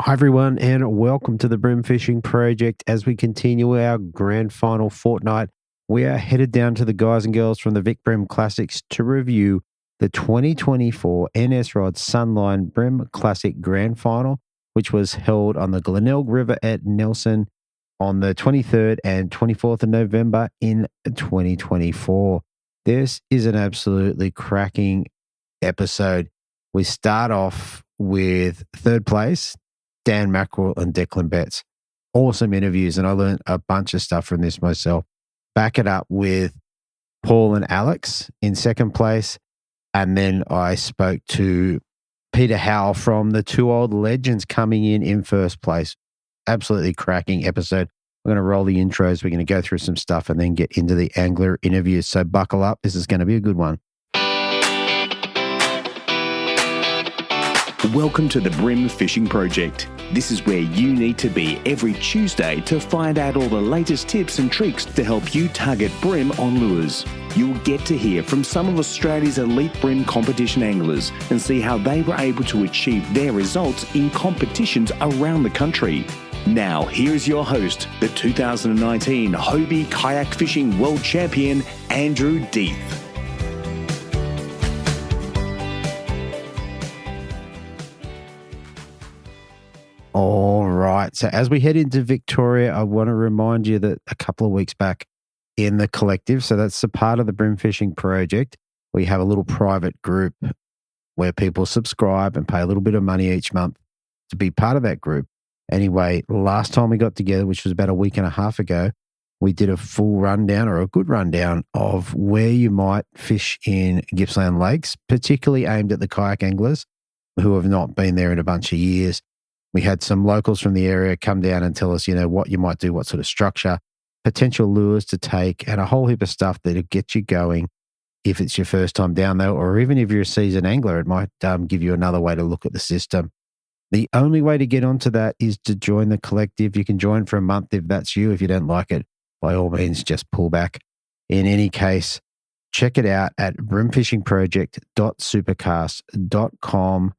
Hi, everyone, and welcome to the Bream Fishing Project. As we continue our grand final fortnight, we are headed down to the guys and girls from the Vic Bream Classics to review the 2024 NS Rod Sunline Bream Classic Grand Final, which was held on the Glenelg River at Nelson on the 23rd and 24th of November in 2024. This is an absolutely cracking episode. We start off with third place, Dan Mackerel and Declan Betts. Awesome interviews, and I learned a bunch of stuff from this myself. Back it up with Paul and Alex in second place, and then I spoke to Peter Howell from the Two Old Legends coming in first place. Absolutely cracking episode. We're going to roll the intros. We're going to go through some stuff and then get into the angler interviews. So buckle up. This is going to be a good one. Welcome to the Bream Fishing Project. This is where you need to be every Tuesday to find out all the latest tips and tricks to help you target bream on lures. You'll get to hear from some of Australia's elite bream competition anglers and see how they were able to achieve their results in competitions around the country. Now, here's your host, the 2019 Hobie Kayak Fishing World Champion, Andrew Deeth. All right. So as we head into Victoria, I want to remind you that a couple of weeks back in the collective, so that's a part of the Bream Fishing Project, we have a little private group where people subscribe and pay a little bit of money each month to be part of that group. Anyway, last time we got together, which was about a week and a half ago, we did a full rundown or a good rundown of where you might fish in Gippsland Lakes, particularly aimed at the kayak anglers who have not been there in a bunch of years. We had some locals from the area come down and tell us, what you might do, what sort of structure, potential lures to take, and a whole heap of stuff that'll get you going if it's your first time down there, or even if you're a seasoned angler, it might give you another way to look at the system. The only way to get onto that is to join the collective. You can join for a month if that's you. If you don't like it, by all means, just pull back. In any case, check it out at brimfishingproject.supercast.com.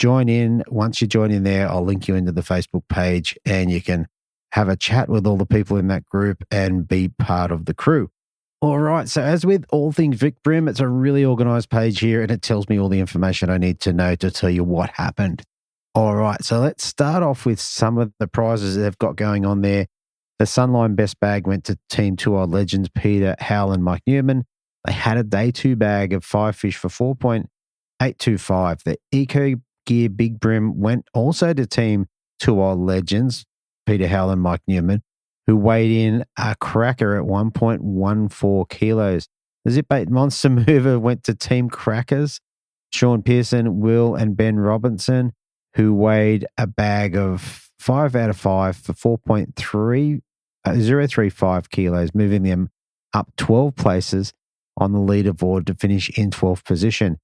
Join in. Once you join in there, I'll link you into the Facebook page and you can have a chat with all the people in that group and be part of the crew. All right. So as with all things Vic Bream, it's a really organized page here and it tells me all the information I need to know to tell you what happened. All right. So let's start off with some of the prizes they've got going on there. The Sunline Best Bag went to Team Two Old Legends, Peter Howell and Mike Newman. They had a day two bag of 5 fish for 4.825. The Eco Gear Big Bream went also to Team Two Old Legends, Peter Howell and Mike Newman, who weighed in a cracker at 1.14 kilos. The Zip Bait Monster Mover went to Team Crackers, Sean Pearson, Will and Ben Robinson, who weighed a bag of 5 out of 5 for 4.035 kilos, moving them up 12 places on the leaderboard to finish in 12th position.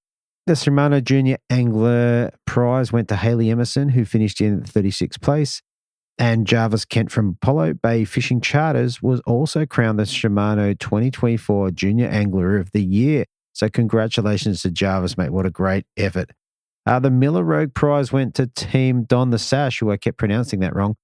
The Shimano Junior Angler Prize went to Haley Emerson, who finished in 36th place. And Jarvis Kent from Apollo Bay Fishing Charters was also crowned the Shimano 2024 Junior Angler of the Year. So congratulations to Jarvis, mate. What a great effort. The Miller Rogue Prize went to Team Don the Sash, who I kept pronouncing that wrong,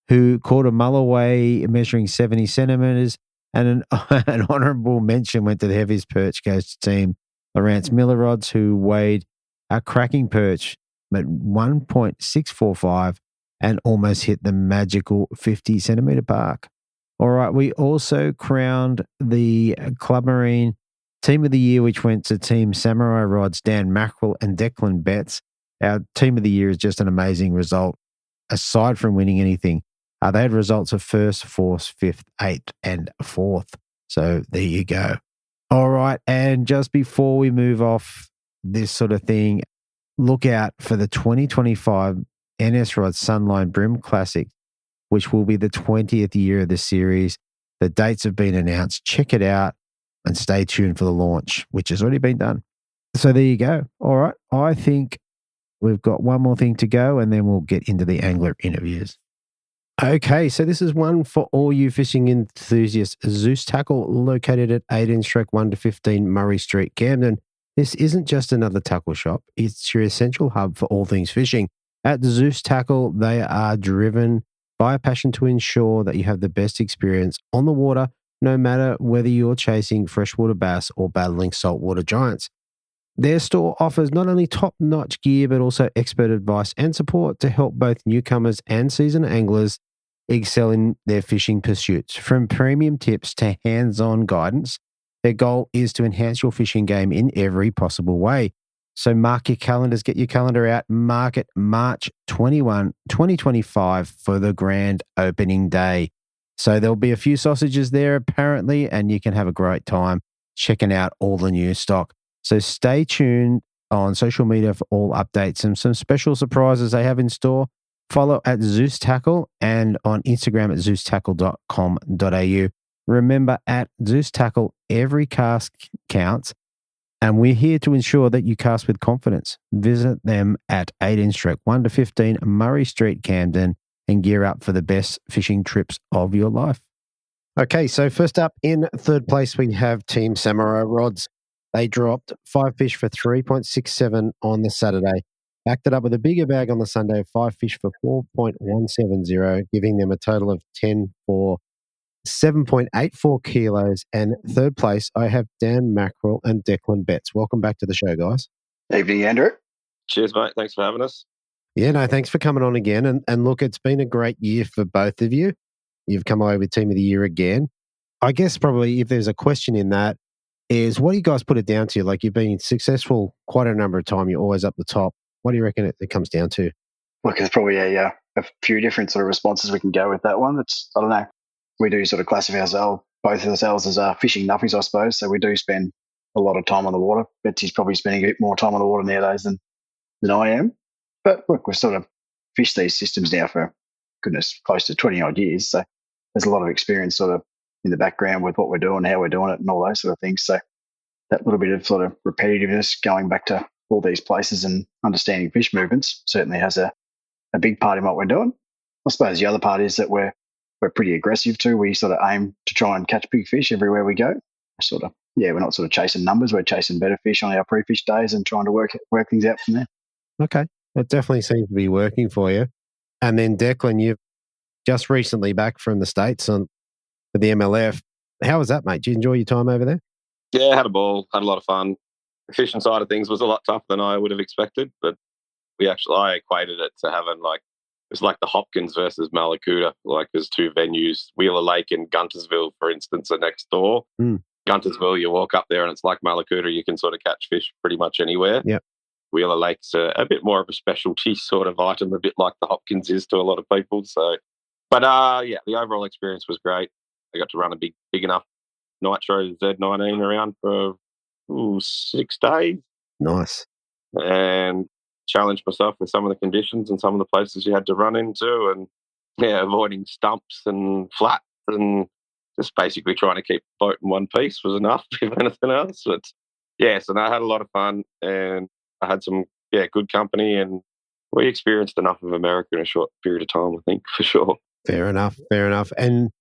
who caught a mulloway measuring 70 centimetres. And an honourable mention went to the heaviest perch, goes to Team Lawrence Miller Rods, who weighed a cracking perch at 1.645 and almost hit the magical 50 centimetre mark. All right, we also crowned the Club Marine Team of the Year, which went to Team Samurai Rods, Dan Mackerel and Declan Betts. Our Team of the Year is just an amazing result. Aside from winning anything, they had results of 1st, 4th, 5th, 8th and 4th. So there you go. All right, and just before we move off this sort of thing, look out for the 2025 NS Rod Sunline Bream Classic, which will be the 20th year of the series. The dates have been announced. Check it out and stay tuned for the launch, which has already been done. So there you go. All right, I think we've got one more thing to go and then we'll get into the angler interviews. Okay, so this is one for all you fishing enthusiasts. Zeus Tackle, located at 18/1 to 15 Murray Street, Camden. This isn't just another tackle shop. It's your essential hub for all things fishing. At Zeus Tackle, they are driven by a passion to ensure that you have the best experience on the water, no matter whether you're chasing freshwater bass or battling saltwater giants. Their store offers not only top-notch gear, but also expert advice and support to help both newcomers and seasoned anglers excel in their fishing pursuits. From premium tips to hands-on guidance, their goal is to enhance your fishing game in every possible way. So mark your calendars, get your calendar out, mark it March 21, 2025 for the grand opening day. So there'll be a few sausages there apparently, and you can have a great time checking out all the new stock. So stay tuned on social media for all updates and some special surprises they have in store. Follow at Zeus Tackle and on Instagram at zeustackle.com.au. Remember, at Zeus Tackle, every cast counts, and we're here to ensure that you cast with confidence. Visit them at 18 Stroke 1 to 15 Murray Street, Camden, and gear up for the best fishing trips of your life. Okay, so first up in third place, we have Team Samurai Rods. They dropped 5 fish for 3.67 on the Saturday. Backed it up with a bigger bag on the Sunday of 5 fish for 4.170, giving them a total of 10 for 7.84 kilos. And third place, I have Dan Mackerel and Declan Betts. Welcome back to the show, guys. Evening, Andrew. Cheers, mate. Thanks for having us. Yeah, no, thanks for coming on again. And look, it's been a great year for both of you. You've come away with Team of the Year again. I guess probably if there's a question in that is, what do you guys put it down to? Like, you've been successful quite a number of times. You're always up the top. What do you reckon it comes down to? Look, there's probably a few different sort of responses we can go with that one. It's, I don't know. We do sort of classify both of ourselves as fishing nuffies, I suppose. So we do spend a lot of time on the water. Betsy's probably spending a bit more time on the water nowadays than I am. But look, we've sort of fished these systems now for, goodness, close to 20 odd years. So there's a lot of experience sort of in the background with what we're doing, how we're doing it, and all those sort of things. So that little bit of sort of repetitiveness going back to all these places and understanding fish movements certainly has a big part in what we're doing. I suppose the other part is that we're pretty aggressive too. We sort of aim to try and catch big fish everywhere we go. We're not sort of chasing numbers. We're chasing better fish on our pre-fish days and trying to work things out from there. Okay. That definitely seems to be working for you. And then Declan, you've just recently back from the States for the MLF. How was that, mate? Did you enjoy your time over there? Yeah, had a ball, had a lot of fun. The fishing side of things was a lot tougher than I would have expected, but I equated it to having it was like the Hopkins versus Malakuta. Like, there's two venues, Wheeler Lake and Guntersville, for instance, are next door. Guntersville, you walk up there and it's like Malakuta. You can sort of catch fish pretty much anywhere. Yep. Wheeler Lake's a bit more of a specialty sort of item, a bit like the Hopkins is to a lot of people. So, but the overall experience was great. I got to run a big enough Nitro Z19 around for 6 days. Nice. And challenged myself with some of the conditions and some of the places you had to run into, and avoiding stumps and flats and just basically trying to keep the boat in one piece was enough, if anything else. But so I had a lot of fun and I had some good company, and we experienced enough of America in a short period of time, I think, for sure. Fair enough. And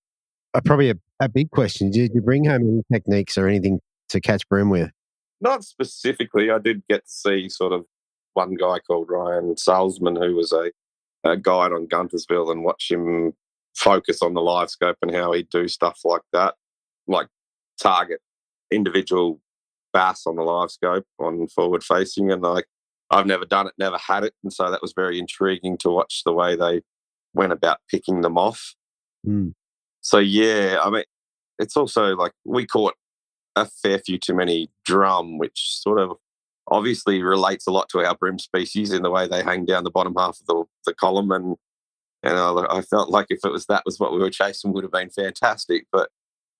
probably a big question, did you bring home any techniques or anything to catch bream with? Not specifically. I did get to see sort of one guy called Ryan Salzman, who was a guide on Guntersville, and watch him focus on the live scope and how he'd do stuff like that, like target individual bass on the live scope on forward facing. And I've never done it, never had it. And so that was very intriguing to watch the way they went about picking them off. So, I mean, it's also like we caught a fair few too many drum, which sort of obviously relates a lot to our bream species in the way they hang down the bottom half of the column. And I felt like if that was what we were chasing, would have been fantastic. But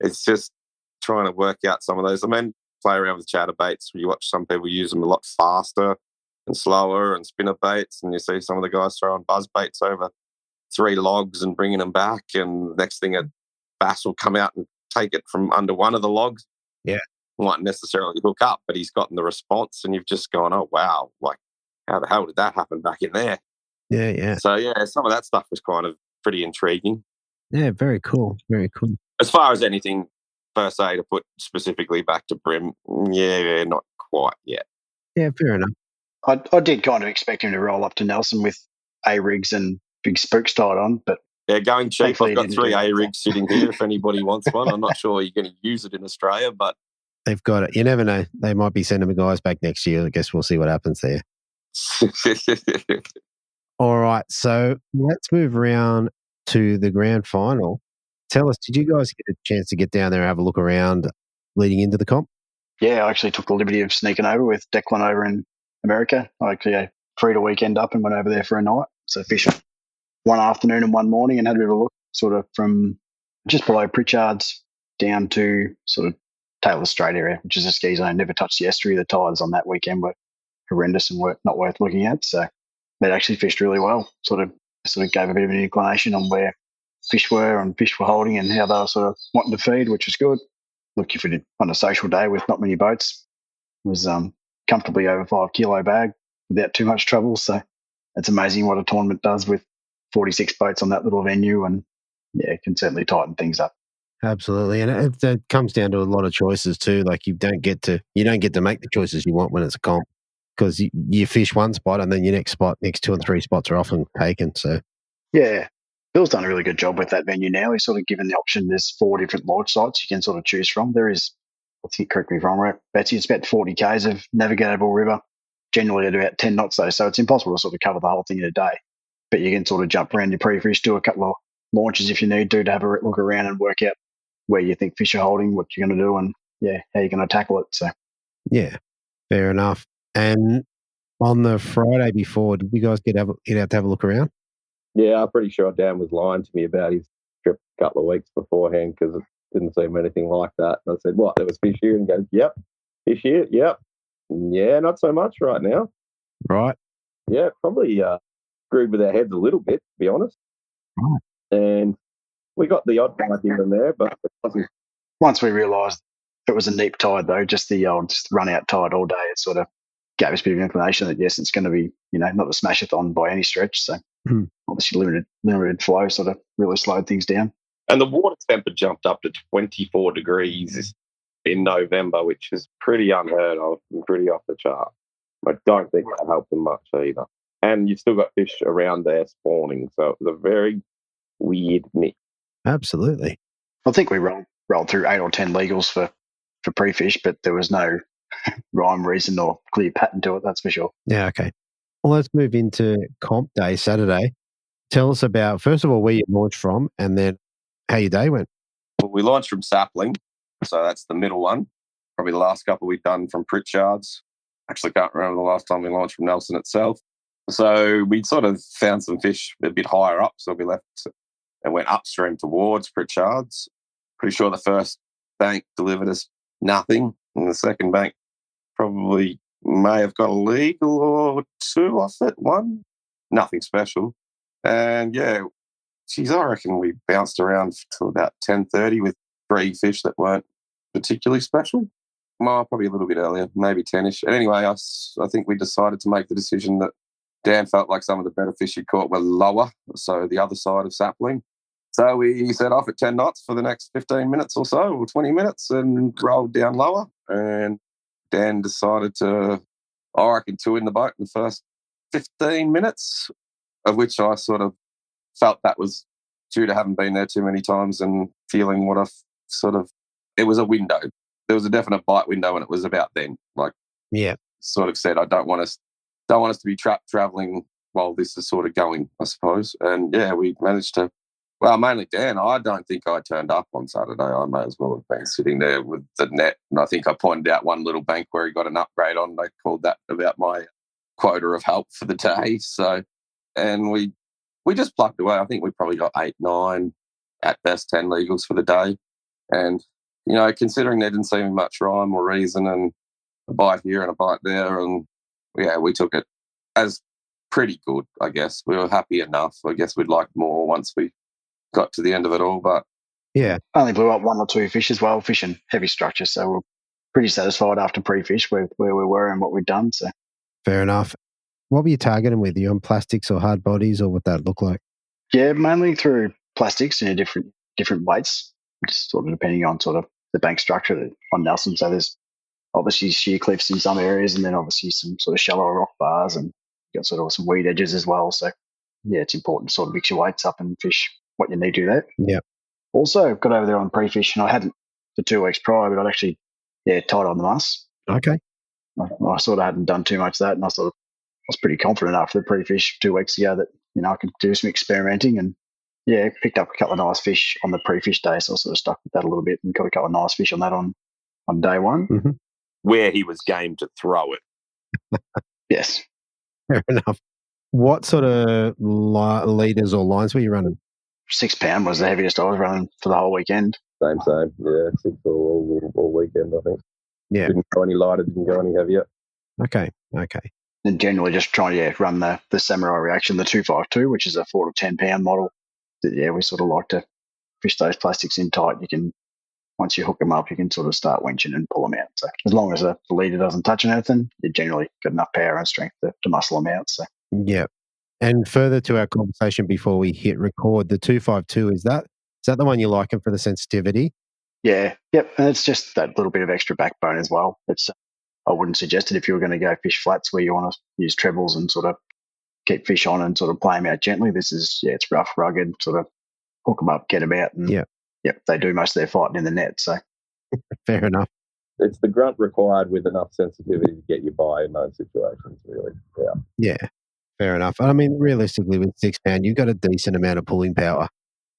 it's just trying to work out some of those. I mean, play around with chatterbaits. You watch some people use them a lot faster and slower, and spinner baits, and you see some of the guys throwing buzz baits over 3 logs and bringing them back, and next thing a bass will come out and take it from under one of the logs. Yeah. Won't necessarily hook up, but he's gotten the response, and you've just gone, oh, wow, like, how the hell did that happen back in there? Yeah. So, some of that stuff was kind of pretty intriguing. Yeah, very cool. Very cool. As far as anything, per se, to put specifically back to bream, not quite yet. Yeah, fair enough. I did kind of expect him to roll up to Nelson with A-rigs and big spooks tied on, but yeah, going cheap. thankfully I've it got didn't 3 do that. A-rigs sitting here if anybody wants one. I'm not sure you're going to use it in Australia, but They've got it. You never know. They might be sending the guys back next year. I guess we'll see what happens there. All right. So let's move around to the grand final. Tell us, did you guys get a chance to get down there and have a look around leading into the comp? Yeah, I actually took the liberty of sneaking over with Declan over in America. I actually freed a weekend up and went over there for a night. So fished one afternoon and one morning and had a bit of a look sort of from just below Pritchard's down to sort of Taylor Strait area, which is a ski zone. Never touched the estuary. The tides on that weekend were horrendous and were not worth looking at. So they actually fished really well. Sort of gave a bit of an inclination on where fish were and fish were holding and how they were sort of wanting to feed, which was good. Look, if we did on a social day with not many boats, it was comfortably over 5 kilo bag without too much trouble. So it's amazing what a tournament does with 46 boats on that little venue, and yeah, it can certainly tighten things up. Absolutely, and it comes down to a lot of choices too. Like you don't get to make the choices you want when it's a comp, because you fish one spot and then your next 2 and 3 spots are often taken. So yeah, Bill's done a really good job with that venue now. He's sort of given the option. There's 4 different launch sites you can sort of choose from. There is, I think, correct me if I'm wrong, Betsy, it's about 40 k's of navigable river, generally at about 10 knots though, so it's impossible to sort of cover the whole thing in a day. But you can sort of jump around your pre-fish, do a couple of launches if you need to have a look around and work out where you think fish are holding, what you're going to do, and yeah, how you're going to tackle it. So yeah, fair enough. And on the Friday before, did you guys get out to have a look around? Yeah, I'm pretty sure Dan was lying to me about his trip a couple of weeks beforehand because it didn't seem anything like that. And I said, what, there was fish here? And he goes, yep, fish here, yep. Yeah, not so much right now. Right. Yeah, probably screwed with our heads a little bit, to be honest. Right. And we got the odd bite here and there, but it wasn't. Once we realised it was a neap tide though, just the old run out tide all day, it sort of gave us a bit of inclination that yes, it's going to be, not a smash-a-thon by any stretch. So obviously limited flow sort of really slowed things down. And the water temper jumped up to 24 degrees in November, which is pretty unheard of and pretty off the chart. I don't think that helped them much either. And you've still got fish around there spawning, so it was a very weird mix. Absolutely. I think we rolled through 8 or 10 legals for pre-fish, but there was no rhyme, reason or clear pattern to it, that's for sure. Yeah, okay. Well, let's move into comp day, Saturday. Tell us about, first of all, where you launched from and then how your day went. Well, we launched from Sapling, so that's the middle one. Probably the last couple we've done from Pritchard's. Actually can't remember the last time we launched from Nelson itself. So we sort of found some fish a bit higher up, so we left and went upstream towards Pritchard's. Pretty sure the first bank delivered us nothing, and the second bank probably may have got a legal or 2 off it, 1. Nothing special. And yeah, geez, I reckon we bounced around till about 10:30 with 3 fish that weren't particularly special. Well, probably a little bit earlier, maybe 10-ish. And anyway, I think we decided to make the decision that Dan felt like some of the better fish he caught were lower, so the other side of Sapling. So we set off at 10 knots for the next 15 minutes or so, or 20 minutes, and rolled down lower. And Dan decided to, I reckon, 2 in the boat in the first 15 minutes, of which I sort of felt that was due to having been there too many times and feeling what it was a window. There was a definite bite window, and it was about then. Like, yeah, sort of said, I don't want us to be traveling while this is sort of going, I suppose. And yeah, we managed to. Well, mainly Dan. I don't think I turned up on Saturday. I may as well have been sitting there with the net. And I think I pointed out one little bank where he got an upgrade on. They called that about my quota of help for the day. So, and we just plucked away. I think we probably got 8, 9, at best 10 legals for the day. And, considering there didn't seem much rhyme or reason, and a bite here and a bite there, and yeah, we took it as pretty good, I guess. We were happy enough. I guess we'd like more once we got to the end of it all, but yeah, only blew up 1 or 2 fish as well, fishing heavy structure, so we're pretty satisfied after pre-fish where we were and what we'd done. So fair enough. What were you targeting with? You on plastics or hard bodies, or what that look like? Yeah, mainly through plastics in different weights, just sort of depending on sort of the bank structure on Nelson. So there's obviously sheer cliffs in some areas, and then obviously some sort of shallower rock bars, and you've got sort of some weed edges as well. So it's important to sort of mix your weights up and fish what you need to do there. Yeah. Also, got over there on pre-fish, and I hadn't for 2 weeks prior, but I'd actually, tied on the muss. Okay. I sort of hadn't done too much of that, and I was pretty confident after the pre-fish 2 weeks ago that, I could do some experimenting, and picked up a couple of nice fish on the pre-fish day, so I sort of stuck with that a little bit and got a couple of nice fish on that on day one. Mm-hmm. Where he was game to throw it. Yes. Fair enough. What sort of leaders or lines were you running? 6 pound was the heaviest I was running for the whole weekend. Same. Yeah, 6 all weekend, I think. Yeah. Didn't go any lighter, didn't go any heavier. Okay. And generally just trying to run the Samurai Reaction, the 252, which is a 4 to 10 pound model. We sort of like to fish those plastics in tight. You can, once you hook them up, you can sort of start winching and pull them out. So as long as the leader doesn't touch anything, you generally got enough power and strength to muscle them out. So yeah. And further to our conversation before we hit record, the 252, is that the one you liking for the sensitivity? Yeah. Yep. And it's just that little bit of extra backbone as well. I wouldn't suggest it if you were going to go fish flats where you want to use trebles and sort of keep fish on and sort of play them out gently. This is, it's rough, rugged, sort of hook them up, get them out. And they do most of their fighting in the net. So fair enough. It's the grunt required with enough sensitivity to get you by in those situations, really. Yeah. Fair enough. I mean, realistically, with 6 pound, you've got a decent amount of pulling power.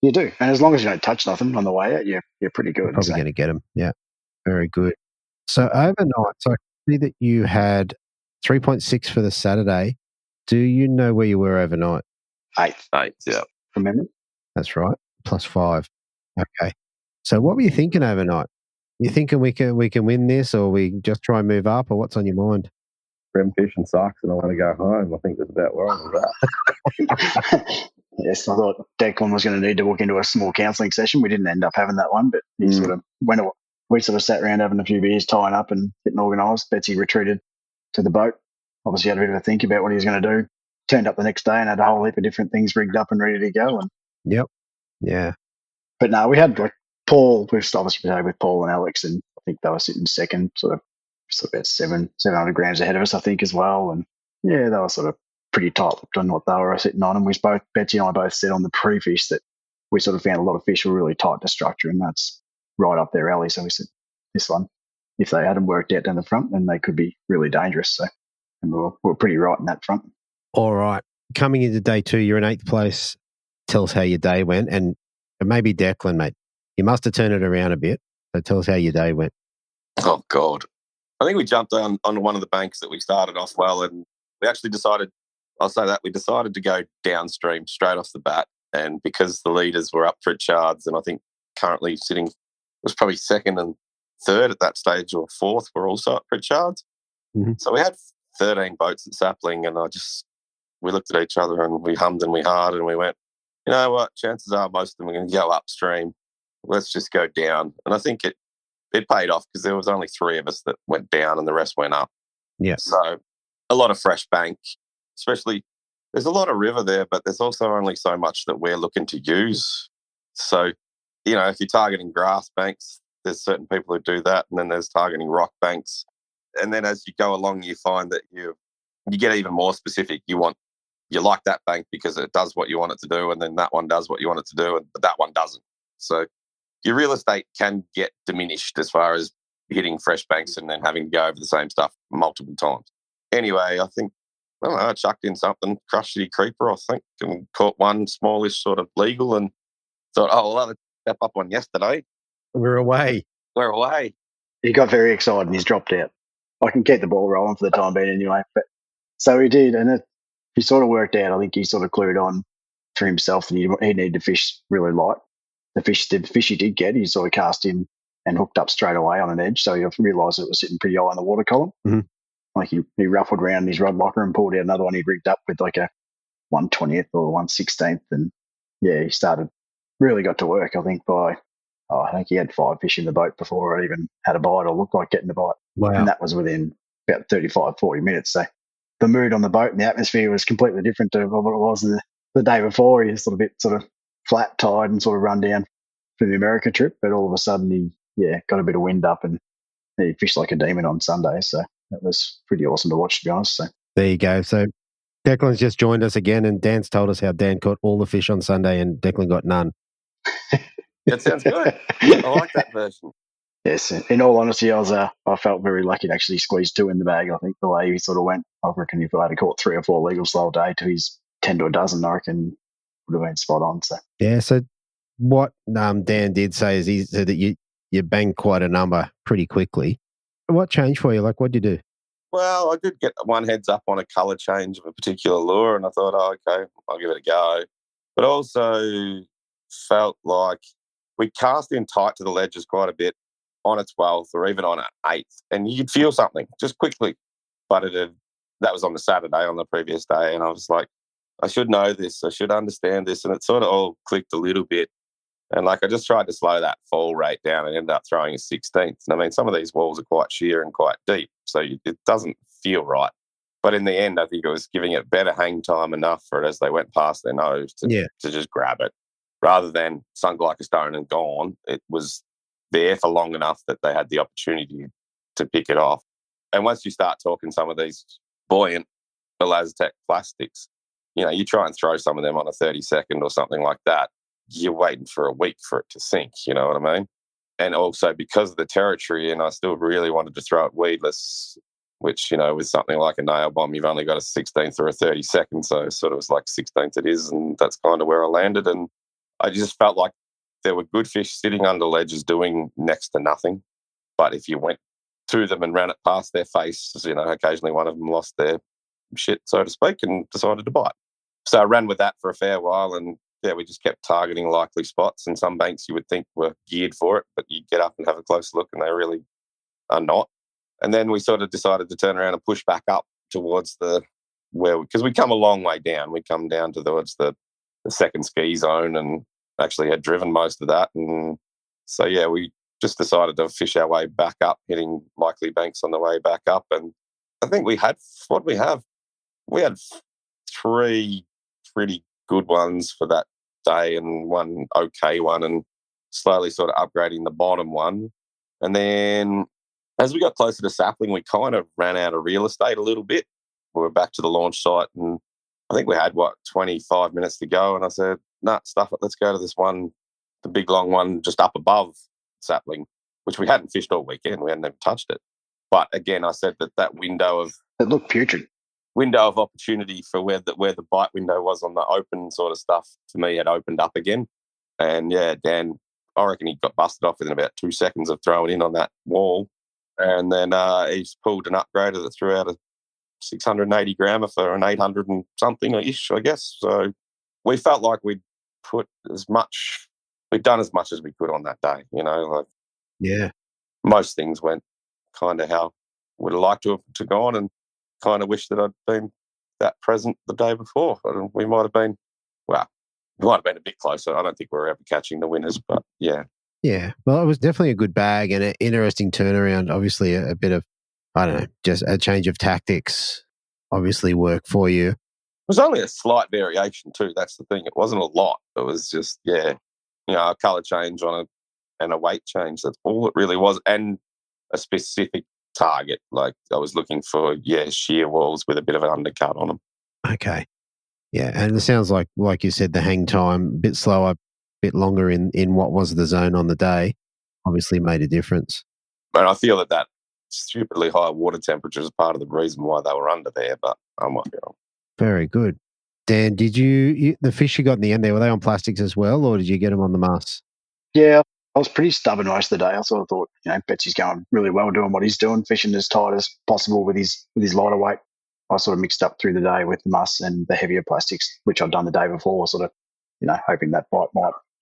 You do. And as long as you don't touch nothing on the way out, you're pretty good. You're probably going to get them. Yeah. Very good. So overnight, I see that you had 3.6 for the Saturday. Do you know where you were overnight? 8th, yeah. From memory? That's right. +5. Okay. So what were you thinking overnight? You thinking we can win this, or we just try and move up, or what's on your mind? Bream fishing sucks and I want to go home. I think that's about where I was at. Yes, I thought Declan was going to need to walk into a small counselling session. We didn't end up having that one, but he sort of went away. We sort of sat around having a few beers, tying up and getting organised. Betsy retreated to the boat. Obviously had a bit of a think about what he was going to do. Turned up the next day and had a whole heap of different things rigged up and ready to go. And yep. Yeah. But no, we had Paul. We've obviously played with Paul and Alex, and I think they were sitting second, sort of about 700 grams ahead of us, I think, as well. And they were sort of pretty tight-lipped on what they were sitting on. And Betsy and I both said on the pre-fish that we sort of found a lot of fish were really tight to structure, and that's right up their alley. So we said, this one, if they hadn't worked out down the front, then they could be really dangerous. So, and we were pretty right in that front. All right. Coming into day 2, you're in 8th place. Tell us how your day went. And maybe Declan, mate, you must have turned it around a bit. So tell us how your day went. Oh, God. I think we jumped on one of the banks that we started off well, and we actually decided to go downstream straight off the bat. And because the leaders were up Pritchard's, and I think currently sitting was probably second and third at that stage, or fourth, were also at Pritchard's. Mm-hmm. So we had 13 boats at Sapling, and we looked at each other and we hummed and we hard and we went, you know what, chances are most of them are going to go upstream. Let's just go down. And I think it paid off because there was only 3 of us that went down and the rest went up. Yeah. So a lot of fresh bank, especially there's a lot of river there, but there's also only so much that we're looking to use. So, if you're targeting grass banks, there's certain people who do that, and then there's targeting rock banks. And then as you go along, you find that you get even more specific. You like that bank because it does what you want it to do, and then that one does what you want it to do, but that one doesn't. So your real estate can get diminished as far as hitting fresh banks and then having to go over the same stuff multiple times. Anyway, I think, I chucked in something, crusty creeper, I think, and caught one smallish sort of legal and thought, I'll have a step up on yesterday. We're away. He got very excited and he's dropped out. I can keep the ball rolling for the time being anyway. But so he did, and he sort of worked out. I think he sort of clued on for himself that he needed to fish really light. The fish he did get, he sort of cast in and hooked up straight away on an edge. So he realised it was sitting pretty high on the water column. Mm-hmm. Like he ruffled around his rod locker and pulled out another one he'd rigged up with like a 1/20th or 1/16th. And he really got to work, I think, I think he had 5 fish in the boat before it even had a bite or looked like getting a bite. Wow. And that was within about 35, 40 minutes. So the mood on the boat and the atmosphere was completely different to what it was the day before. He was a bit sort of flat, tired and sort of run down for the America trip. But all of a sudden he got a bit of wind up and he fished like a demon on Sunday. So that was pretty awesome to watch, to be honest. So there you go. So Declan's just joined us again, and Dan's told us how Dan caught all the fish on Sunday and Declan got none. That sounds good. I like that version. Yes, in all honesty, I felt very lucky to actually squeeze 2 in the bag. I think the way he sort of went, I reckon if I had caught 3 or 4 legals the whole day to his 10 to a dozen, I reckon would have been spot on. So Yeah, so what Dan did say is he said that you banged quite a number pretty quickly. What changed for you? Like, what did you do? Well, I did get one heads up on a colour change of a particular lure, and I thought, oh, okay, I'll give it a go. But also felt like we cast in tight to the ledges quite a bit on a 12th or even on an 8th, and you could feel something just quickly. But that was on the Saturday on the previous day, and I was like, I should know this, I should understand this, and it sort of all clicked a little bit. And like I just tried to slow that fall rate down and ended up throwing a 16th. And I mean, some of these walls are quite sheer and quite deep, so it doesn't feel right. But in the end, I think it was giving it better hang time enough for it as they went past their nose to just grab it. Rather than sunk like a stone and gone, it was there for long enough that they had the opportunity to pick it off. And once you start talking some of these buoyant Elaztec plastics, you try and throw some of them on a 30-second or something like that, you're waiting for a week for it to sink, you know what I mean? And also because of the territory, and I still really wanted to throw it weedless, which, with something like a nail bomb, you've only got a 16th or a 32nd, so sort of was like 16th it is, and that's kind of where I landed. And I just felt like there were good fish sitting under ledges doing next to nothing. But if you went to them and ran it past their face, occasionally one of them lost their shit, so to speak, and decided to bite. So I ran with that for a fair while, and yeah, we just kept targeting likely spots, and some banks you would think were geared for it, but you get up and have a close look and they really are not. And then we sort of decided to turn around and push back up towards because we come a long way down. We come down towards the second ski zone and actually had driven most of that. And so, yeah, we just decided to fish our way back up, hitting likely banks on the way back up. And I think we had 3 pretty good ones for that day and one okay one, and slowly sort of upgrading the bottom one. And then as we got closer to Sapling, we kind of ran out of real estate a little bit. We were back to the launch site, and I think we had, 25 minutes to go. And I said, nah, stuff it. Let's go to this one, the big long one just up above Sapling, which we hadn't fished all weekend. We hadn't even touched it. But again, I said that window of... It looked putrid. Window of opportunity for where the bite window was on the open sort of stuff, for me, had opened up again. And yeah, Dan, I reckon he got busted off within about 2 seconds of throwing in on that wall. And then he's pulled an upgrader that threw out a 680 grammer for an 800 and something-ish, I guess. So we felt like we'd done as much as we could on that day, Yeah. Most things went kind of how would have liked to have gone, and kind of wish that I'd been that present the day before. We might have been a bit closer. I don't think we were ever catching the winners, but yeah. Yeah. Well, it was definitely a good bag and an interesting turnaround. Obviously, a bit of, I don't know, just a change of tactics obviously worked for you. It was only a slight variation too. That's the thing. It wasn't a lot. It was just, a colour change and a weight change. That's all it really was. And a specific target. Like I was looking for, sheer walls with a bit of an undercut on them. Okay. Yeah. And it sounds like you said, the hang time, a bit slower, a bit longer in what was the zone on the day, obviously made a difference. But I feel that stupidly high water temperature is part of the reason why they were under there, but I might be wrong. Very good. Dan, did the fish you got in the end there, were they on plastics as well, or did you get them on the muss? Yeah, I was pretty stubborn most of the day. I sort of thought, Betsy's going really well doing what he's doing, fishing as tight as possible with his lighter weight. I sort of mixed up through the day with the muss and the heavier plastics, which I'd done the day before, sort of, hoping that bite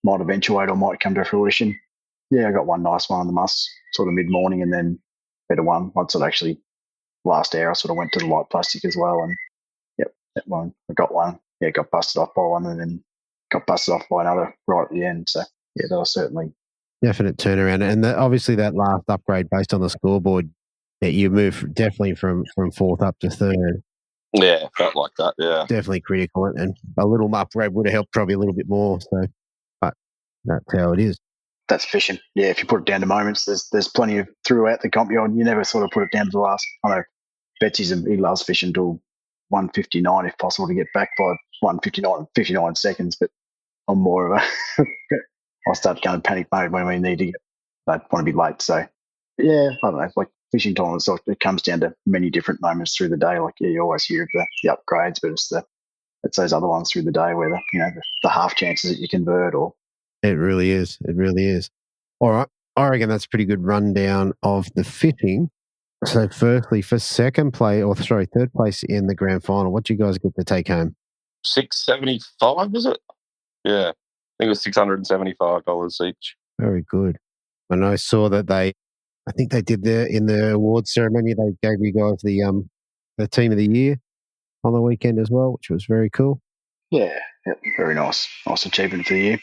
might eventuate or might come to fruition. Yeah, I got one nice one on the muss sort of mid-morning, and then better one once it actually last hour. I sort of went to the light plastic as well, and that one, I got one. Yeah, got busted off by one, and then got busted off by another right at the end. So yeah, that was certainly definite turnaround. And obviously that last upgrade based on the scoreboard, that you moved definitely from 4th up to 3rd. Yeah, felt like that. Yeah, definitely critical, and a little upgrade would have helped probably a little bit more. So, but that's how it is. That's fishing. Yeah, if you put it down to moments, there's plenty of throughout the comp. You never sort of put it down to the last. I know Betsy's he loves fishing till 1:59 if possible to get back by 59 seconds. But I'm more of a I'll start going panic mode when we need to get. I want to be late, so yeah, I don't know. Like fishing time, it comes down to many different moments through the day. Like you always hear of the upgrades, but it's those other ones through the day where the half chances that you convert or. It really is. It really is. All right. I reckon that's a pretty good rundown of the fishing. So firstly, for third place in the grand final, what do you guys get to take home? $675, was it? Yeah. I think it was $675 each. Very good. And I saw that I think they did in the awards ceremony, they gave you guys the team of the year on the weekend as well, which was very cool. Yeah, very nice. Nice achievement for the year.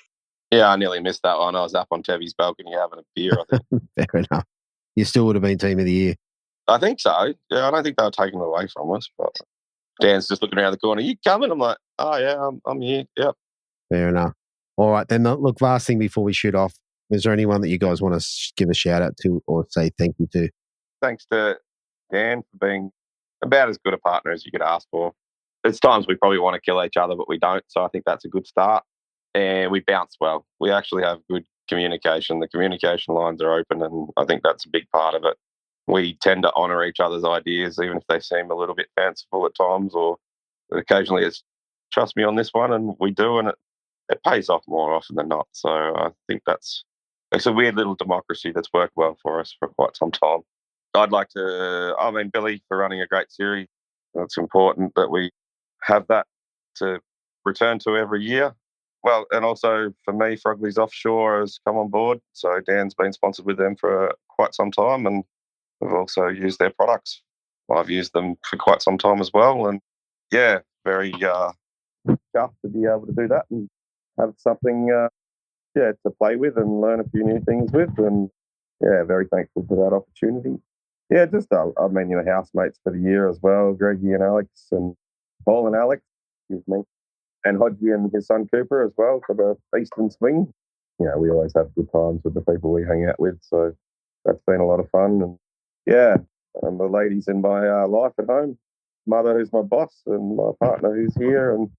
Yeah, I nearly missed that one. I was up on Tevi's balcony having a beer, I think. Fair enough. You still would have been team of the year. I think so. Yeah, I don't think they were taking it away from us, but Dan's just looking around the corner. You coming? I'm like, oh, yeah, I'm here. Yep. Fair enough. All right, then look, last thing before we shoot off, is there anyone that you guys want to give a shout out to or say thank you to? Thanks to Dan for being about as good a partner as you could ask for. There's times we probably want to kill each other, but we don't. So I think that's a good start. And we bounce well. We actually have good communication. The communication lines are open, and I think that's a big part of it. We tend to honour each other's ideas, even if they seem a little bit fanciful at times, or occasionally it's trust me on this one, and we do, and it pays off more often than not. So I think it's a weird little democracy that's worked well for us for quite some time. I'd like to, Billy, for running a great series. It's important that we have that to return to every year. Well, and also for me, Frogley's Offshore has come on board. So Dan's been sponsored with them for quite some time, and we've also used their products. I've used them for quite some time as well. And yeah, very chuffed to be able to do that and have something to play with and learn a few new things with. And yeah, very thankful for that opportunity. Yeah, just, housemates for the year as well, Greggy and Alex, and Paul and Alex, excuse me, and Hodgie and his son Cooper as well for the Eastern Swing. Yeah, we always have good times with the people we hang out with, so that's been a lot of fun. And yeah, and the ladies in my life at home, mother who's my boss and my partner who's here, and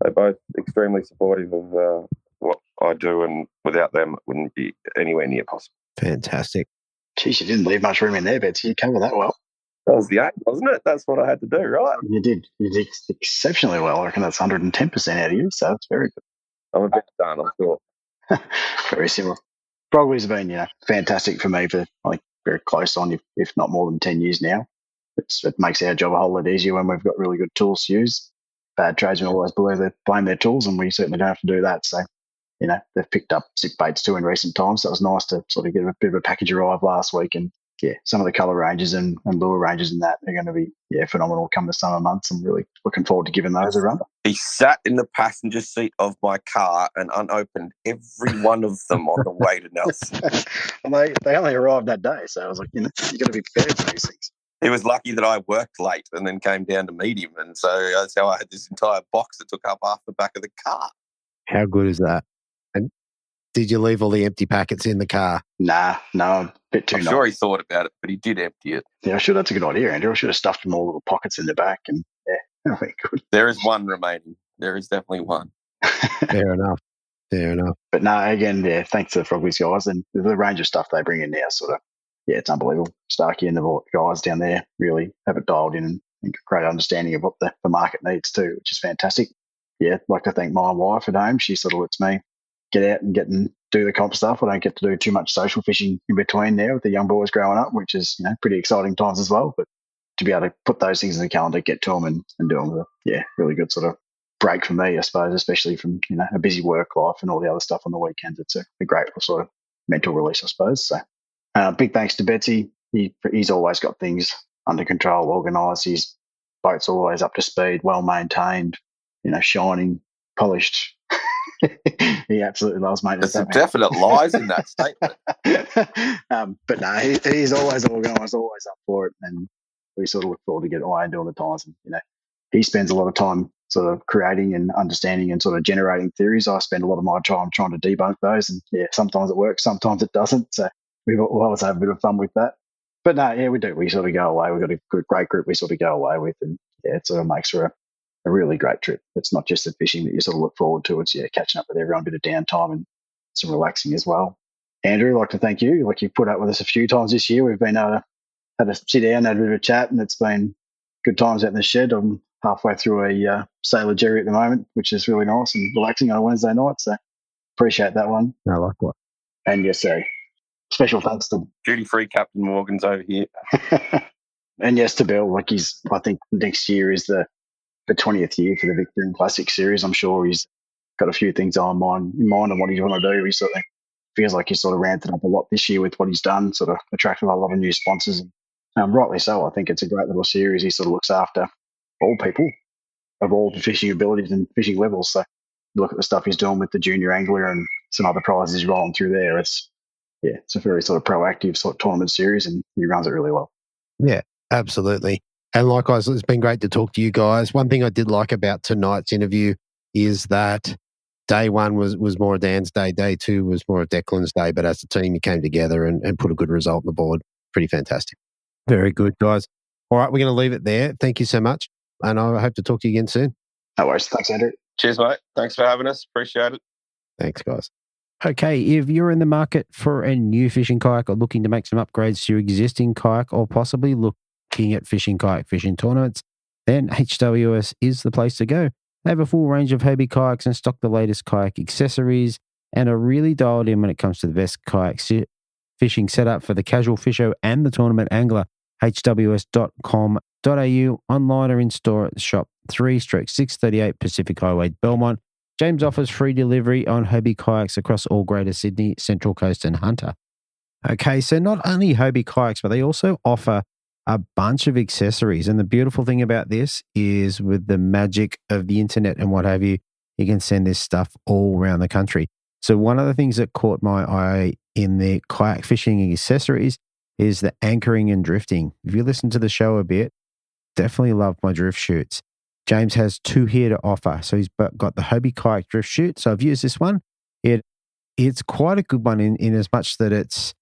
they're both extremely supportive of what I do, and without them it wouldn't be anywhere near possible. Fantastic. Geez, you didn't leave much room in there, Betsy. You covered that well. That was the aim, wasn't it? That's what I had to do, right? You did. You did exceptionally well. I reckon that's 110% out of you, so it's very good. I'm a bit done, I'm sure. Very similar. Frogley's been, fantastic for me for very close on, if not more than 10 years now. It makes our job a whole lot easier when we've got really good tools to use. Bad tradesmen always blame their tools, and we certainly don't have to do that. So, they've picked up sick baits too in recent times. So it was nice to sort of get a bit of a package arrive last week. And yeah, some of the colour ranges and lure ranges and that are going to be phenomenal come the summer months. I'm really looking forward to giving those a run. He sat in the passenger seat of my car and unopened every one of them on the way to Nelson. Well, they only arrived that day, so I was like, you got to be prepared for these things. He was lucky that I worked late and then came down to meet him, and so that's how I had this entire box that took up half the back of the car. How good is that? And did you leave all the empty packets in the car? No, a bit too. I'm sure he thought about it, but he did empty it. Yeah, sure, that's a good idea, Andrew. I should have stuffed them all little pockets in the back, and I think good. There is one remaining. There is definitely one. Fair enough. But no, again, thanks to the Frogley's guys and the range of stuff they bring in now, sort of. Yeah, it's unbelievable. Starkey and the guys down there really have it dialed in and great understanding of what the market needs too, which is fantastic. Yeah, I'd like to thank my wife at home. She sort of lets me get out and do the comp stuff. I don't get to do too much social fishing in between there with the young boys growing up, which is pretty exciting times as well. But to be able to put those things in the calendar, get to them and do them, really good sort of break for me, I suppose, especially from a busy work life and all the other stuff on the weekends. It's a great sort of mental release, I suppose. So. Big thanks to Betsy. He's always got things under control, organised. His boat's always up to speed, well maintained, shining, polished. He absolutely loves maintenance. There's some definite lies in that statement. But no, he's always organised, always up for it, and we sort of look forward to getting away and doing the times. And he spends a lot of time sort of creating and understanding and sort of generating theories. I spend a lot of my time trying to debunk those, and sometimes it works, sometimes it doesn't. So we'll always have a bit of fun with that. But no, we do. We sort of go away. We've got a great group we sort of go away with, and it sort of makes for a really great trip. It's not just the fishing that you sort of look forward to. It's catching up with everyone, a bit of downtime and some relaxing as well. Andrew, I'd like to thank you. Like, you've put up with us a few times this year. We've been had to sit down, had a bit of a chat, and it's been good times out in the shed. I'm halfway through a Sailor Jerry at the moment, which is really nice and relaxing on a Wednesday night. So appreciate that one. I like what. And yes, sir. Special thanks to Duty-free Captain Morgan's over here. and yes to Bill. Like, I think next year is the 20th year for the Victorian Classic Series. I'm sure he's got a few things in mind on what he's want to do. He sort of feels like he's sort of ramped it up a lot this year with what he's done, sort of attracted a lot of new sponsors. And rightly so. I think it's a great little series. He sort of looks after all people of all the fishing abilities and fishing levels. So look at the stuff he's doing with the junior angler and some other prizes he's rolling through there. It's a very sort of proactive sort of tournament series, and he runs it really well. Yeah, absolutely. And likewise, it's been great to talk to you guys. One thing I did like about tonight's interview is that day one was more Dan's day. Day two was more of Declan's day. But as a team, you came together and put a good result on the board. Pretty fantastic. Very good, guys. All right, we're going to leave it there. Thank you so much. And I hope to talk to you again soon. No worries. Thanks, Andrew. Cheers, mate. Thanks for having us. Appreciate it. Thanks, guys. Okay, if you're in the market for a new fishing kayak or looking to make some upgrades to your existing kayak, or possibly looking at fishing kayak fishing tournaments, then HWS is the place to go. They have a full range of Hobie kayaks and stock the latest kayak accessories and are really dialed in when it comes to the best kayak fishing setup for the casual fisher and the tournament angler. hws.com.au, online or in store at the shop 3/638 Pacific Highway, Belmont. James offers free delivery on Hobie kayaks across all Greater Sydney, Central Coast and Hunter. Okay, so not only Hobie kayaks, but they also offer a bunch of accessories. And the beautiful thing about this is, with the magic of the internet and what have you, you can send this stuff all around the country. So one of the things that caught my eye in the kayak fishing accessories is the anchoring and drifting. If you listen to the show a bit, definitely love my drift chutes. James has two here to offer. So he's got the Hobie kayak drift chute. So I've used this one. It's quite a good one in as much that it's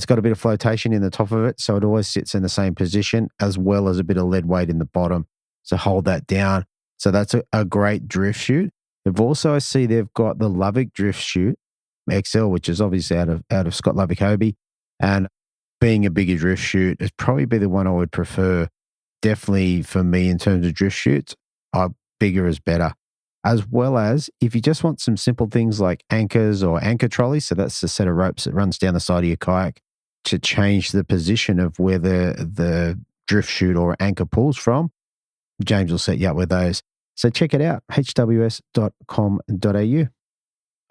got a bit of flotation in the top of it. So it always sits in the same position, as well as a bit of lead weight in the bottom to hold that down. So that's a great drift chute. They've also, I see they've got the Lovick drift chute XL, which is obviously out of Scott Lovick Hobie. And being a bigger drift chute, it'd probably be the one I would prefer. Definitely for me in terms of drift chutes, bigger is better. As well as if you just want some simple things like anchors or anchor trolleys, so that's the set of ropes that runs down the side of your kayak to change the position of where the drift chute or anchor pulls from, James will set you up with those. So check it out, hws.com.au.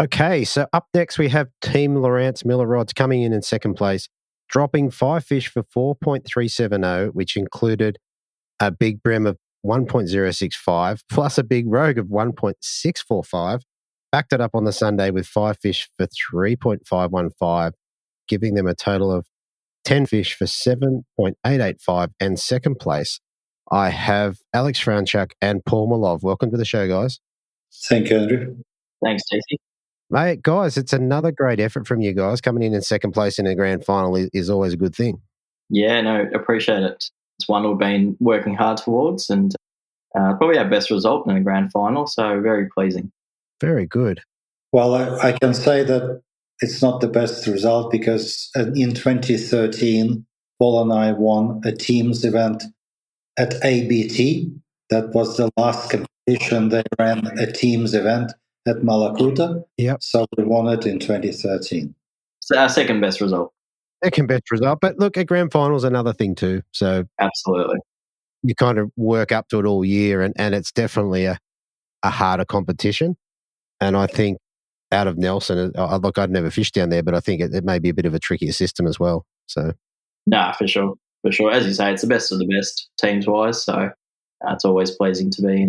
Okay, so up next we have Team Lawrence Miller Rods coming in second place, dropping 5 fish for 4.370, which included a big Bream of 1.065 plus a big Rogue of 1.645. Backed it up on the Sunday with 5 fish for 3.515, giving them a total of 10 fish for 7.885. And second place, I have Alex Franchuk and Paul Malov. Welcome to the show, guys. Thank you, Andrew. Thanks, Stacey. Mate, guys, it's another great effort from you guys. Coming in second place in a grand final is always a good thing. Yeah, no, appreciate it. It's one we've been working hard towards, and probably our best result in a grand final, so very pleasing. Very good. Well, I can say that it's not the best result because in 2013, Paul and I won a teams event at ABT. That was the last competition. They ran a teams event at Malakuta. Yep. So we won it in 2013. So our second best result. Second best result. But look, a grand final is another thing too. So absolutely, you kind of work up to it all year, and it's definitely a harder competition. And I think out of Nelson, look, I'd never fished down there, but I think it may be a bit of a trickier system as well. So, nah, for sure. As you say, it's the best of the best teams wise. So it's always pleasing to be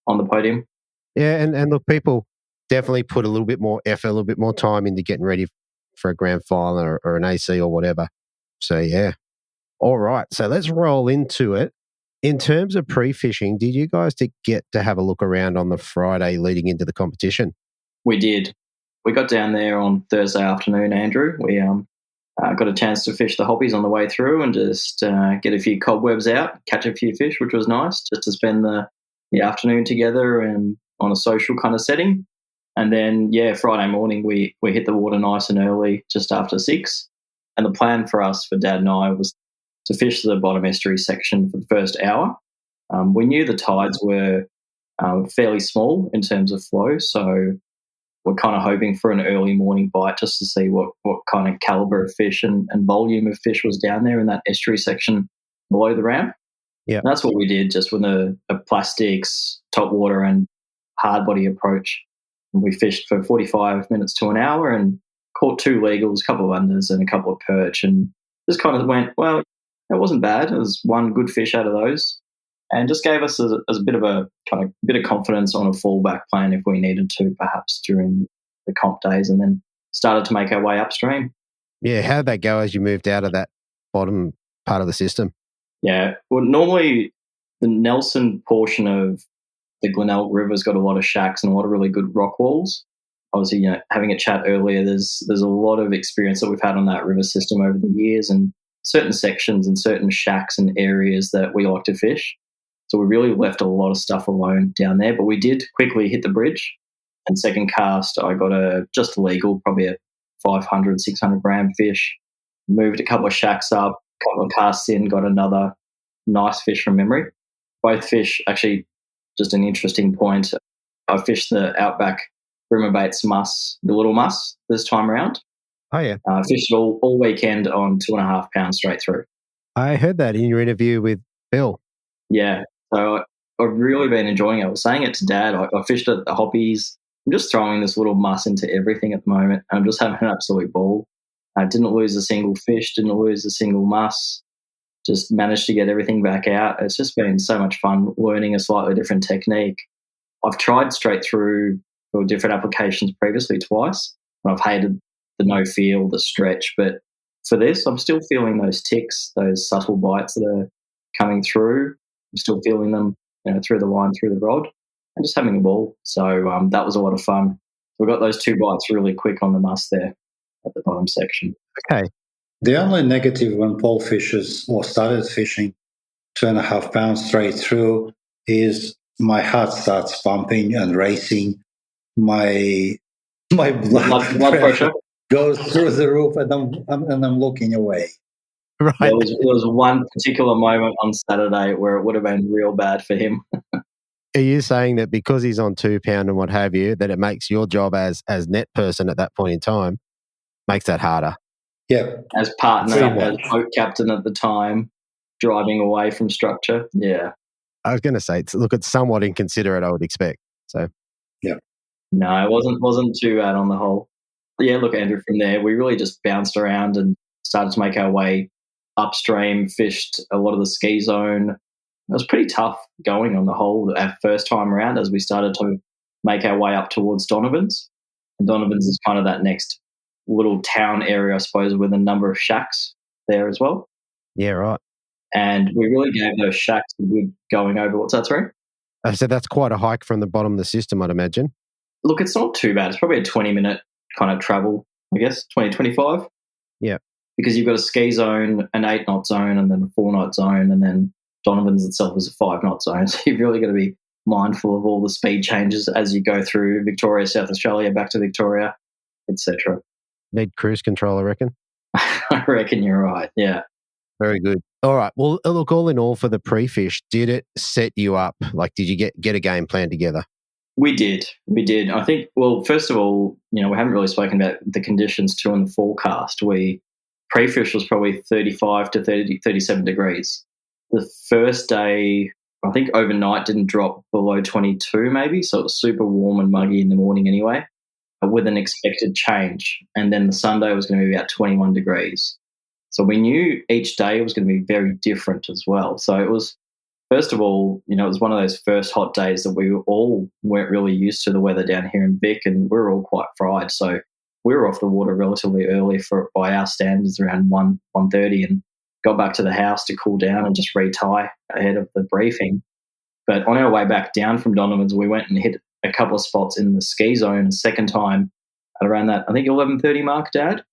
on the podium. Yeah, and look, people definitely put a little bit more effort, a little bit more time into getting ready for a grand final or an AC or whatever. So, yeah. All right. So let's roll into it. In terms of pre-fishing, did you guys get to have a look around on the Friday leading into the competition? We did. We got down there on Thursday afternoon, Andrew. We Got a chance to fish the hoppies on the way through and just get a few cobwebs out, catch a few fish, which was nice, just to spend the afternoon together and on a social kind of setting. And then, Friday morning we hit the water nice and early, just after 6. And the plan for us, for Dad and I, was to fish the bottom estuary section for the first hour. We knew the tides were fairly small in terms of flow, so we're kind of hoping for an early morning bite just to see what kind of calibre of fish and volume of fish was down there in that estuary section below the ramp. Yeah, and that's what we did, just with a plastics, top water and hard body approach. And we fished for 45 minutes to an hour and caught 2 legals, a couple of unders and a couple of perch, and just kind of went, well, it wasn't bad. It was one good fish out of those, and just gave us a bit of a kind of bit of confidence on a fallback plan if we needed to, perhaps during the comp days, and then started to make our way upstream. Yeah, how'd that go as you moved out of that bottom part of the system? Yeah, well, normally the Nelson portion of the Glenelg River's got a lot of shacks and a lot of really good rock walls. Obviously, having a chat earlier, there's a lot of experience that we've had on that river system over the years, and certain sections and certain shacks and areas that we like to fish. So we really left a lot of stuff alone down there, but we did quickly hit the bridge. And second cast, I got just a legal, probably a 500, 600 gram fish. Moved a couple of shacks up, a couple of casts in, got another nice fish from memory. Both fish, actually, just an interesting point. I fished the Outback Bream baits muss, the little muss, this time around. Oh, yeah. Fished it all weekend on 2.5 pounds straight through. I heard that in your interview with Bill. Yeah. So I've really been enjoying it. I was saying it to Dad. I fished at the hoppies. I'm just throwing this little muss into everything at the moment. I'm just having an absolute ball. I didn't lose a single fish, didn't lose a single muss. Just managed to get everything back out. It's just been so much fun learning a slightly different technique. I've tried straight through for different applications previously twice, and I've hated the no feel, the stretch. But for this, I'm still feeling those ticks, those subtle bites that are coming through. I'm still feeling them, through the line, through the rod, and just having a ball. So that was a lot of fun. We got those 2 bites really quick on the muss there at the bottom section. Okay. The only negative when Paul fishes or started fishing 2.5 pounds straight through is my heart starts pumping and racing. My blood pressure goes through the roof, and I'm looking away. Right. There was one particular moment on Saturday where it would have been real bad for him. Are you saying that because he's on 2 pound and what have you, that it makes your job as net person at that point in time, makes that harder? Yeah. As partner, as boat captain at the time, driving away from structure. Yeah. I was going to say, it's somewhat inconsiderate, I would expect. So, yeah. No, it wasn't too bad on the whole. Yeah, look, Andrew, from there, we really just bounced around and started to make our way upstream, fished a lot of the ski zone. It was pretty tough going on the whole our first time around as we started to make our way up towards Donovan's. And Donovan's is kind of that next little town area, I suppose, with a number of shacks there as well. Yeah, right. And we really gave those shacks a good going over. What's that, sorry? I said that's quite a hike from the bottom of the system, I'd imagine. Look, it's not too bad. It's probably a 20-minute kind of travel, I guess, 20, 25. Yeah. Because you've got a ski zone, an 8-knot zone, and then a 4-knot zone, and then Donovan's itself is a 5-knot zone. So you've really got to be mindful of all the speed changes as you go through Victoria, South Australia, back to Victoria, etc. Need cruise control, I reckon. I reckon you're right, yeah. Very good. All right. Well, look, all in all, for the pre-fish, did it set you up? Like, did you get a game plan together? We did. I think, well, first of all, we haven't really spoken about the conditions too in the forecast. Pre-fish was probably 35 to 37 degrees. The first day, I think overnight didn't drop below 22 maybe, so it was super warm and muggy in the morning anyway, with an expected change. And then the Sunday was going to be about 21 degrees. So we knew each day was going to be very different as well. So it was, first of all, it was one of those first hot days that we all weren't really used to the weather down here in Vic, and we were all quite fried. So we were off the water relatively early by our standards, around 1:30, and got back to the house to cool down and just retie ahead of the briefing. But on our way back down from Donovan's, we went and hit a couple of spots in the ski zone a second time at around that, I think, 11:30 mark, Dad.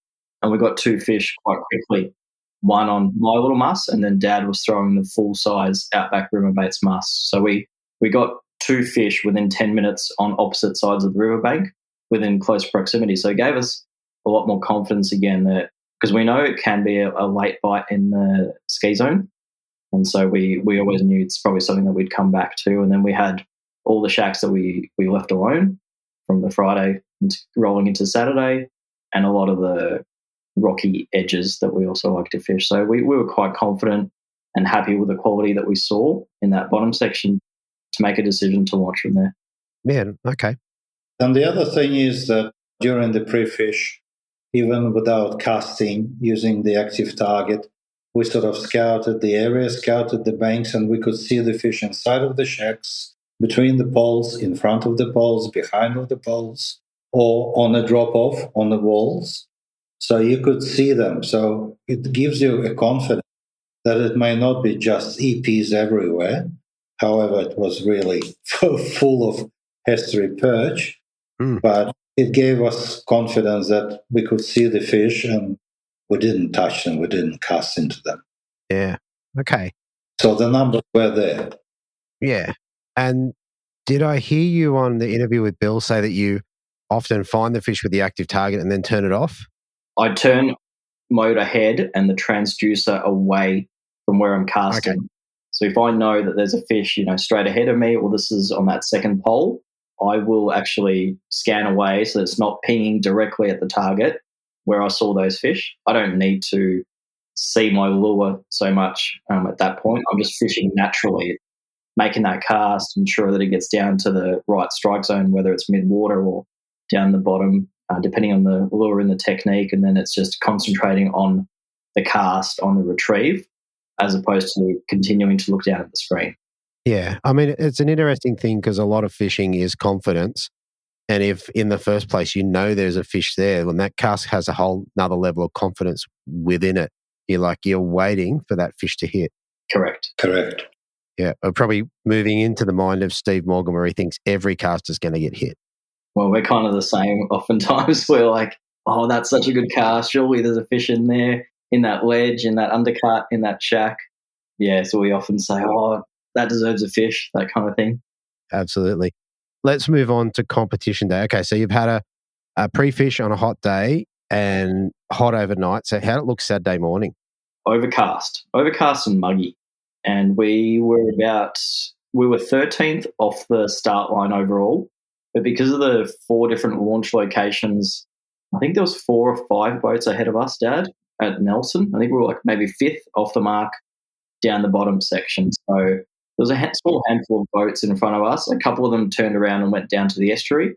and we got 2 fish quite quickly. One on my little muss, and then Dad was throwing the full-size Outback Rimmerbaits muss. So we got 2 fish within 10 minutes on opposite sides of the riverbank within close proximity. So it gave us a lot more confidence again that, because we know it can be a late bite in the ski zone. And so we always knew it's probably something that we'd come back to. And then we had all the shacks that we left alone from the Friday rolling into Saturday, and a lot of the rocky edges that we also like to fish. So we were quite confident and happy with the quality that we saw in that bottom section to make a decision to launch from there. Yeah, okay. And the other thing is that during the pre-fish, even without casting, using the active target, we sort of scouted the area, scouted the banks, and we could see the fish inside of the shacks, between the poles, in front of the poles, behind of the poles, or on a drop-off on the walls. So you could see them. So it gives you a confidence that it may not be just EPs everywhere. However, it was really full of estuary perch. But it gave us confidence that we could see the fish and we didn't touch them, we didn't cast into them. Yeah, okay. So the numbers were there. Yeah. And did I hear you on the interview with Bill say that you often find the fish with the active target and then turn it off? I turn mode ahead and the transducer away from where I'm casting. Okay. So if I know that there's a fish, straight ahead of me, or this is on that second pole, I will actually scan away so it's not pinging directly at the target where I saw those fish. I don't need to see my lure so much at that point. I'm just fishing naturally, making that cast, ensure that it gets down to the right strike zone, whether it's mid-water or down the bottom, depending on the lure and the technique, and then it's just concentrating on the cast, on the retrieve, as opposed to continuing to look down at the screen. Yeah, I mean, it's an interesting thing because a lot of fishing is confidence. And if in the first place you know there's a fish there, when that cast has a whole another level of confidence within it, you're waiting for that fish to hit. Correct. Yeah, or probably moving into the mind of Steve Morgan where he thinks every cast is going to get hit. Well, we're kind of the same. Oftentimes we're like, oh, that's such a good cast. Surely there's a fish in there, in that ledge, in that undercut, in that shack. Yeah, so we often say, oh, that deserves a fish, that kind of thing. Absolutely. Let's move on to competition day. Okay, so you've had a pre-fish on a hot day and hot overnight. So how'd it look Saturday morning? Overcast and muggy. And we were 13th off the start line overall. But because of the 4 different launch locations, I think there was 4 or 5 boats ahead of us, Dad, at Nelson. I think we were like maybe 5th off the mark down the bottom section. So there was a small handful of boats in front of us. A couple of them turned around and went down to the estuary.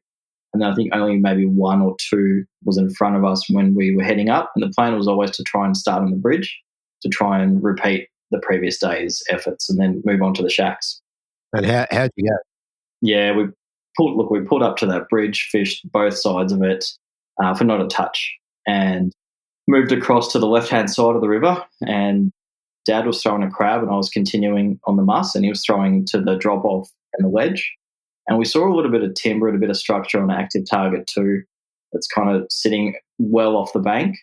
And then I think only maybe 1 or 2 was in front of us when we were heading up. And the plan was always to try and start on the bridge to try and repeat the previous day's efforts and then move on to the shacks. And how'd you go? Yeah, we pulled up to that bridge, fished both sides of it for not a touch, and moved across to the left-hand side of the river. And Dad was throwing a crab and I was continuing on the muss, and he was throwing to the drop-off and the ledge. And we saw a little bit of timber and a bit of structure on an active target too that's kind of sitting well off the bank.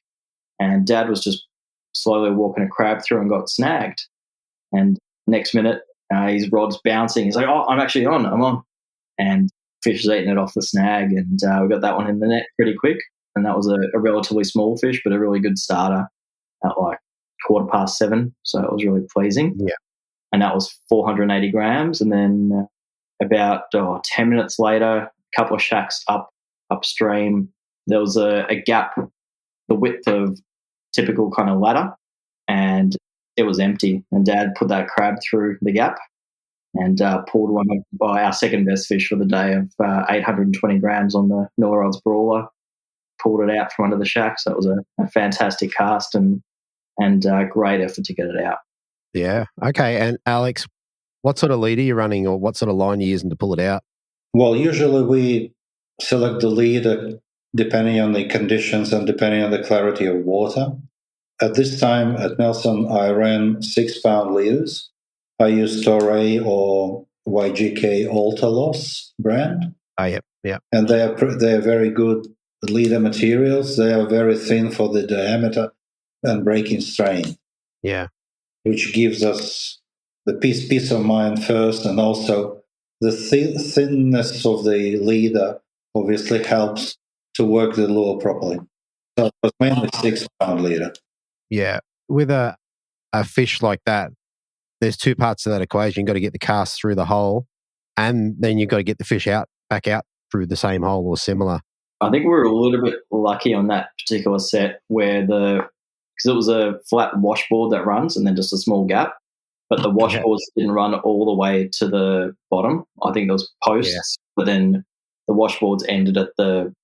And Dad was just slowly walking a crab through and got snagged. And next minute, his rod's bouncing. He's like, oh, I'm actually on. I'm on. And fish is eating it off the snag. And we got that one in the net pretty quick. And that was a relatively small fish, but a really good starter at like 7:15. So it was really pleasing. Yeah. And that was 480 grams. And then about 10 minutes later, a couple of shacks upstream, there was a gap the width of typical kind of ladder, and it was empty. And Dad put that crab through the gap and pulled one of our second best fish for the day of 820 grams on the Miller Rods Brawler. Pulled it out from under the shack. So it was a fantastic cast and great effort to get it out. Yeah. Okay. And Alex, what sort of lead are you running, or what sort of line are you using to pull it out? Well, usually we select the leader depending on the conditions and depending on the clarity of water. At this time at Nelson, I ran 6-pound leaders. I used Torrey or YGK Altalos brand. Oh, yeah. And they are very good leader materials, they are very thin for the diameter and breaking strain. Yeah. Which gives us the peace of mind first, and also the thinness of the leader obviously helps to work the lure properly. So it was mainly 6 pound leader. Yeah. With a fish like that, there's two parts to that equation. You've got to get the cast through the hole, and then you've got to get the fish back out through the same hole or similar. I think we were a little bit lucky on that particular set where because it was a flat washboard that runs and then just a small gap, but the washboards didn't run all the way to the bottom. I think there was posts, but then the washboards ended at the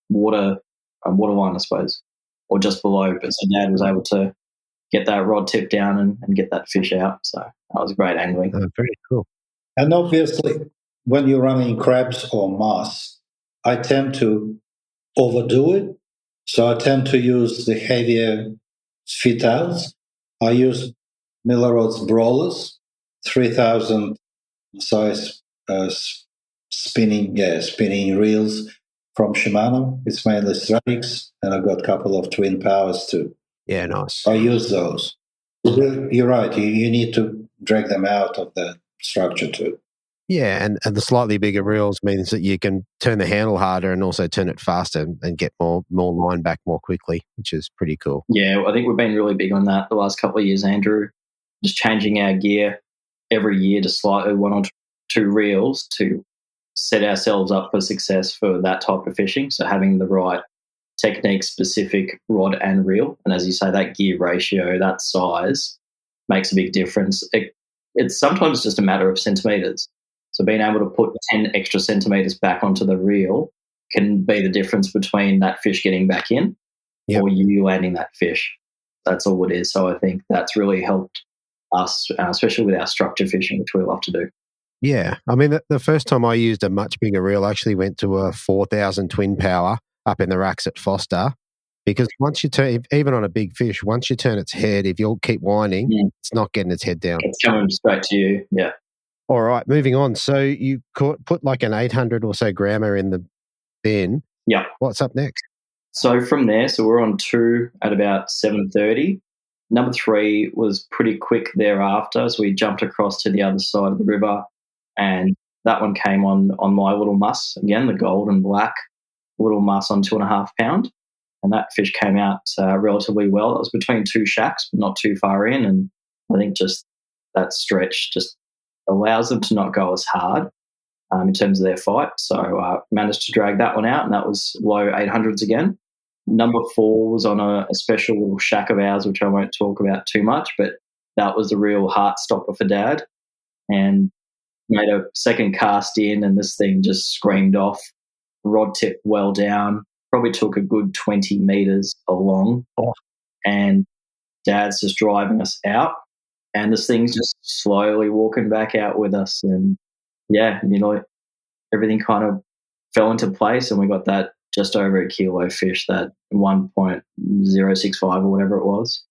water line, I suppose, or just below. But so Dad was able to get that rod tip down and get that fish out. So that was great angling. Very cool. And obviously, when you're running crabs or mass, I tend to overdo it. So I tend to use the heavier fit outs. I use Miller Rods Brawlers, 3000 size spinning reels from Shimano. It's mainly ceramics, and I've got a couple of twin powers too. Yeah, nice. I use those. You're right. You need to drag them out of the structure too. Yeah, and the slightly bigger reels means that you can turn the handle harder and also turn it faster and get more line back more quickly, which is pretty cool. Yeah, I think we've been really big on that the last couple of years, Andrew. Just changing our gear every year to slightly one or two reels to set ourselves up for success for that type of fishing. So having the right technique-specific rod and reel, and as you say, that gear ratio, that size makes a big difference. It's sometimes just a matter of centimetres. So being able to put 10 extra centimetres back onto the reel can be the difference between that fish getting back in or you landing that fish. That's all it is. So I think that's really helped us, especially with our structure fishing, which we love to do. Yeah. I mean, the first time I used a much bigger reel, I actually went to a 4,000 twin power up in the racks at Foster, because once you turn, even on a big fish, once you turn its head, if you'll keep winding, it's not getting its head down. It's coming straight to you, yeah. All right, moving on. So you put like an 800 or so grammer in the bin. Yeah. What's up next? So from there, we're on 2 at about 7:30. Number 3 was pretty quick thereafter, so we jumped across to the other side of the river, and that one came on my little muss, again, the gold and black little muss on 2.5 pound, and that fish came out relatively well. It was between 2 shacks, but not too far in, and I think just that stretch just allows them to not go as hard in terms of their fight. So managed to drag that one out, and that was low 800s again. Number 4 was on a special little shack of ours, which I won't talk about too much, but that was the real heart stopper for Dad, and made a second cast in, and this thing just screamed off. Rod tip well down, probably took a good 20 metres along, and Dad's just driving us out. And this thing's just slowly walking back out with us. And, yeah, everything kind of fell into place, and we got that just over a kilo fish, that 1.065 or whatever it was.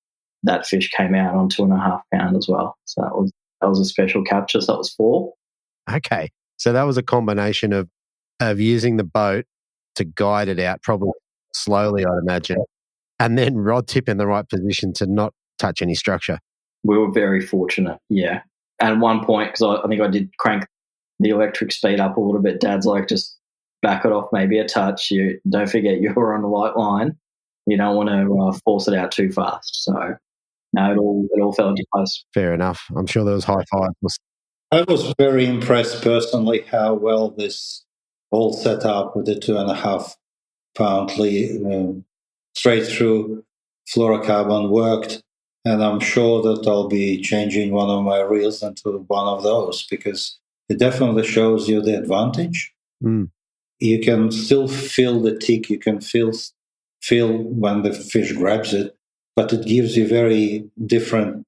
That fish came out on 2.5 pound as well. So that was a special capture. So that was 4. Okay. So that was a combination of using the boat to guide it out, probably slowly, I'd imagine, and then rod tip in the right position to not touch any structure. We were very fortunate, yeah. And at one point, because I think I did crank the electric speed up a little bit, Dad's like, just back it off maybe a touch. You don't forget you're on the light line. You don't want to force it out too fast. So, no, it all fell into place. Fair enough. I'm sure there was high fives. I was very impressed personally how well this all set up with the 2.5 pound straight through fluorocarbon worked. And I'm sure that I'll be changing one of my reels into one of those, because it definitely shows you the advantage. Mm. You can still feel the tick. You can feel when the fish grabs it, but it gives you very different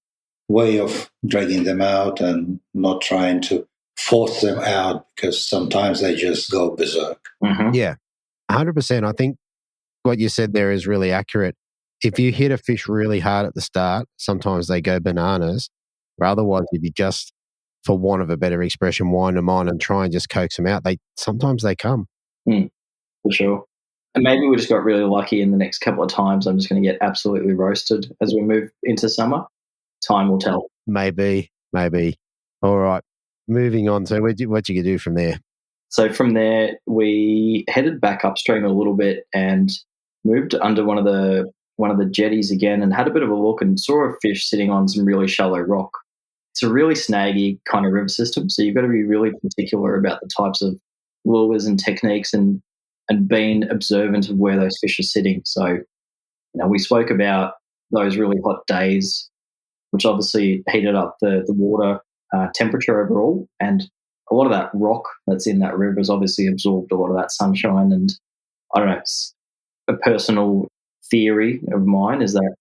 way of dragging them out and not trying to force them out, because sometimes they just go berserk. Mm-hmm. Yeah, 100%. I think what you said there is really accurate. If you hit a fish really hard at the start, sometimes they go bananas. Or otherwise, if you just, for want of a better expression, wind them on and try and just coax them out, sometimes they come. For sure. And maybe we just got really lucky in the next couple of times. I'm just going to get absolutely roasted as we move into summer. Time will tell. Maybe. All right. Moving on. So what you do from there? So from there, we headed back upstream a little bit and moved under one of the jetties again and had a bit of a look and saw a fish sitting on some really shallow rock. It's a really snaggy kind of river system, so you've got to be really particular about the types of lures and techniques and being observant of where those fish are sitting. So, we spoke about those really hot days, which obviously heated up the water temperature overall, and a lot of that rock that's in that river has obviously absorbed a lot of that sunshine. And I don't know, a personal theory of mine is that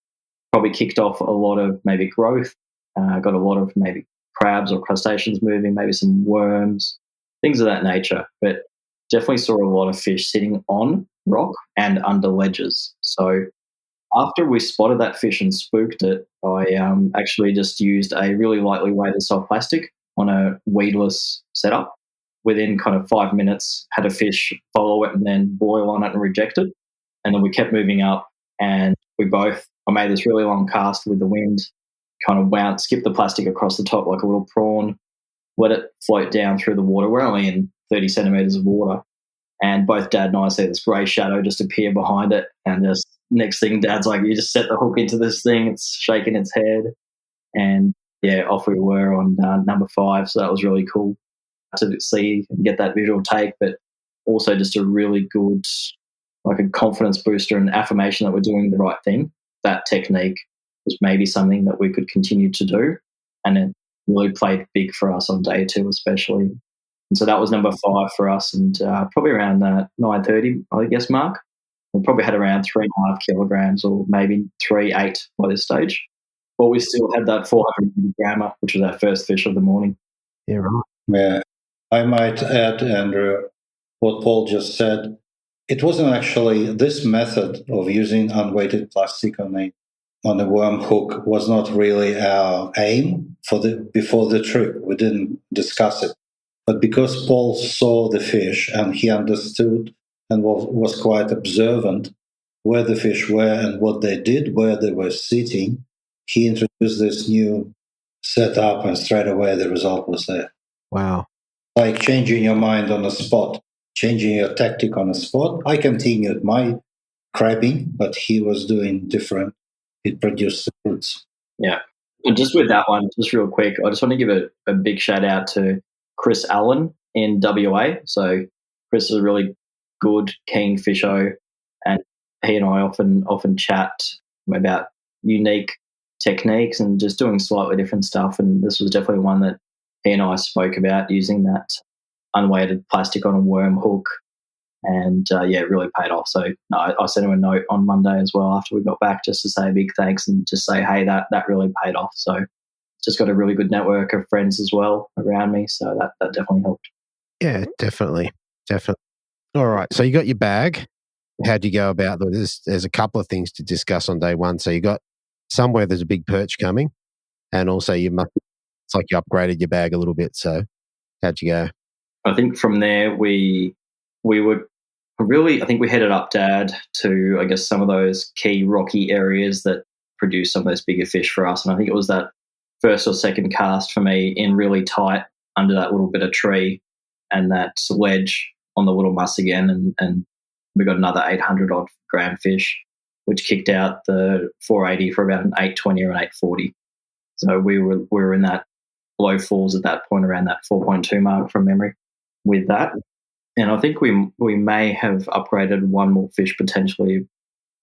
probably kicked off a lot of maybe growth, got a lot of maybe crabs or crustaceans moving, maybe some worms, things of that nature. But definitely saw a lot of fish sitting on rock and under ledges. So after we spotted that fish and spooked it, I actually just used a really lightly weighted soft plastic on a weedless setup. Within kind of 5 minutes, had a fish follow it and then boil on it and reject it. And then we kept moving up, and I made this really long cast with the wind, kind of skipped the plastic across the top like a little prawn, let it float down through the water. We're only in 30 centimetres of water. And both Dad and I see this grey shadow just appear behind it. And just next thing, Dad's like, you just set the hook into this thing. It's shaking its head. And, yeah, off we were on number 5. So that was really cool to see and get that visual take, but also just a really good, like a confidence booster and affirmation that we're doing the right thing. That technique was maybe something that we could continue to do. And it really played big for us on day 2 especially. And so that was number 5 for us, and probably around that 9:30, I guess, mark. We probably had around 3.5 kilograms or maybe 3.8 by this stage. But we still had that 400 grammer, which was our first fish of the morning. Yeah, right. Yeah. I might add, Andrew, what Paul just said. It wasn't actually this method of using unweighted plastic on a worm hook was not really our aim before the trip. We didn't discuss it. But because Paul saw the fish and he understood and was quite observant where the fish were and what they did, where they were sitting, he introduced this new setup, and straight away the result was there. Wow. Like changing your mind on the spot, changing your tactic on the spot. I continued my crabbing, but he was doing different. It produced the fruits. Yeah. And just with that one, just real quick, I just want to give a big shout out to Chris Allen in WA. So Chris is a really good, keen fisho, and he and I often chat about unique techniques and just doing slightly different stuff. And this was definitely one that he and I spoke about, using that unweighted plastic on a worm hook. And, it really paid off. So I sent him a note on Monday as well after we got back, just to say a big thanks and just say, hey, that really paid off. So just got a really good network of friends as well around me. So that definitely helped. Yeah, definitely. All right. So you got your bag. How'd you go about this? There's a couple of things to discuss on day 1. So you got somewhere there's a big perch coming, and also it's like you upgraded your bag a little bit. So how'd you go? I think from there we were really, I think we headed up, Dad, to, I guess, some of those key rocky areas that produce some of those bigger fish for us. And I think it was that first or second cast for me in really tight under that little bit of tree and that ledge on the little muss again. And we got another 800 odd gram fish, which kicked out the 480 for about an 820 or an 840. So we were in that low falls at that point, around that 4.2 mark from memory with that. And I think we may have upgraded one more fish potentially,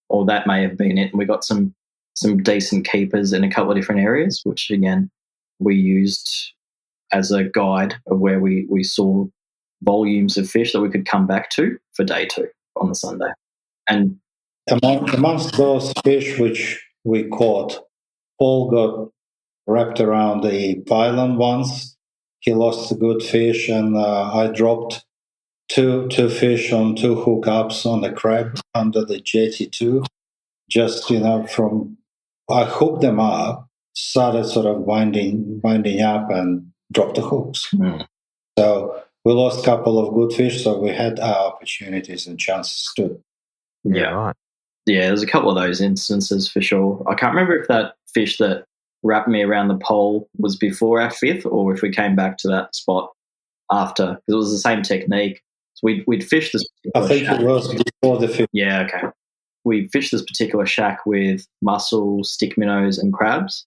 or that may have been it. And we got some decent keepers in a couple of different areas, which again we used as a guide of where we saw volumes of fish that we could come back to for day 2 on the Sunday. And amongst those fish which we caught, Paul got wrapped around the pylon once. He lost a good fish, and I dropped two fish on 2 hookups on the crab under the jetty too. Just from I hooked them up, started sort of winding up, and dropped the hooks. So we lost a couple of good fish, so we had our opportunities and chances too. Yeah. Right. Yeah, there's a couple of those instances for sure. I can't remember if that fish that wrapped me around the pole was before our fifth or if we came back to that spot after, because it was the same technique. So we'd fished this I particular think shack. it was before the fifth. Yeah, okay. We fished this particular shack with mussels, stick minnows, and crabs.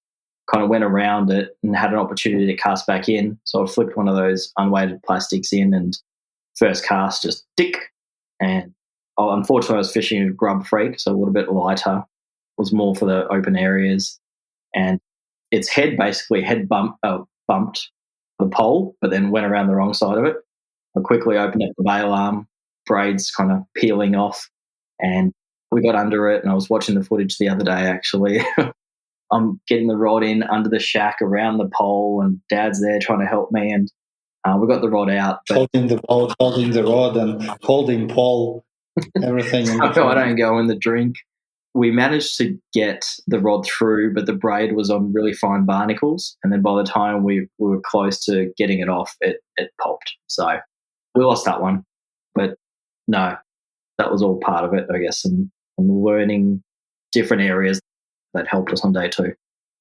Kind of went around it and had an opportunity to cast back in. So I flipped one of those unweighted plastics in, and first cast just dick. And unfortunately, I was fishing a grub freak, so a little bit lighter. It was more for the open areas. And its head basically bumped the pole, but then went around the wrong side of it. I quickly opened up the bail arm, braids kind of peeling off, and we got under it. And I was watching the footage the other day, actually. I'm getting the rod in under the shack around the pole, and Dad's there trying to help me, and we got the rod out. But Holding the boat, holding the rod, and holding Paul, everything. I don't go in the drink. We managed to get the rod through, but the braid was on really fine barnacles, and then by the time we were close to getting it off, it popped. So we lost that one. But no, that was all part of it, I guess, and learning different areas that helped us on day two.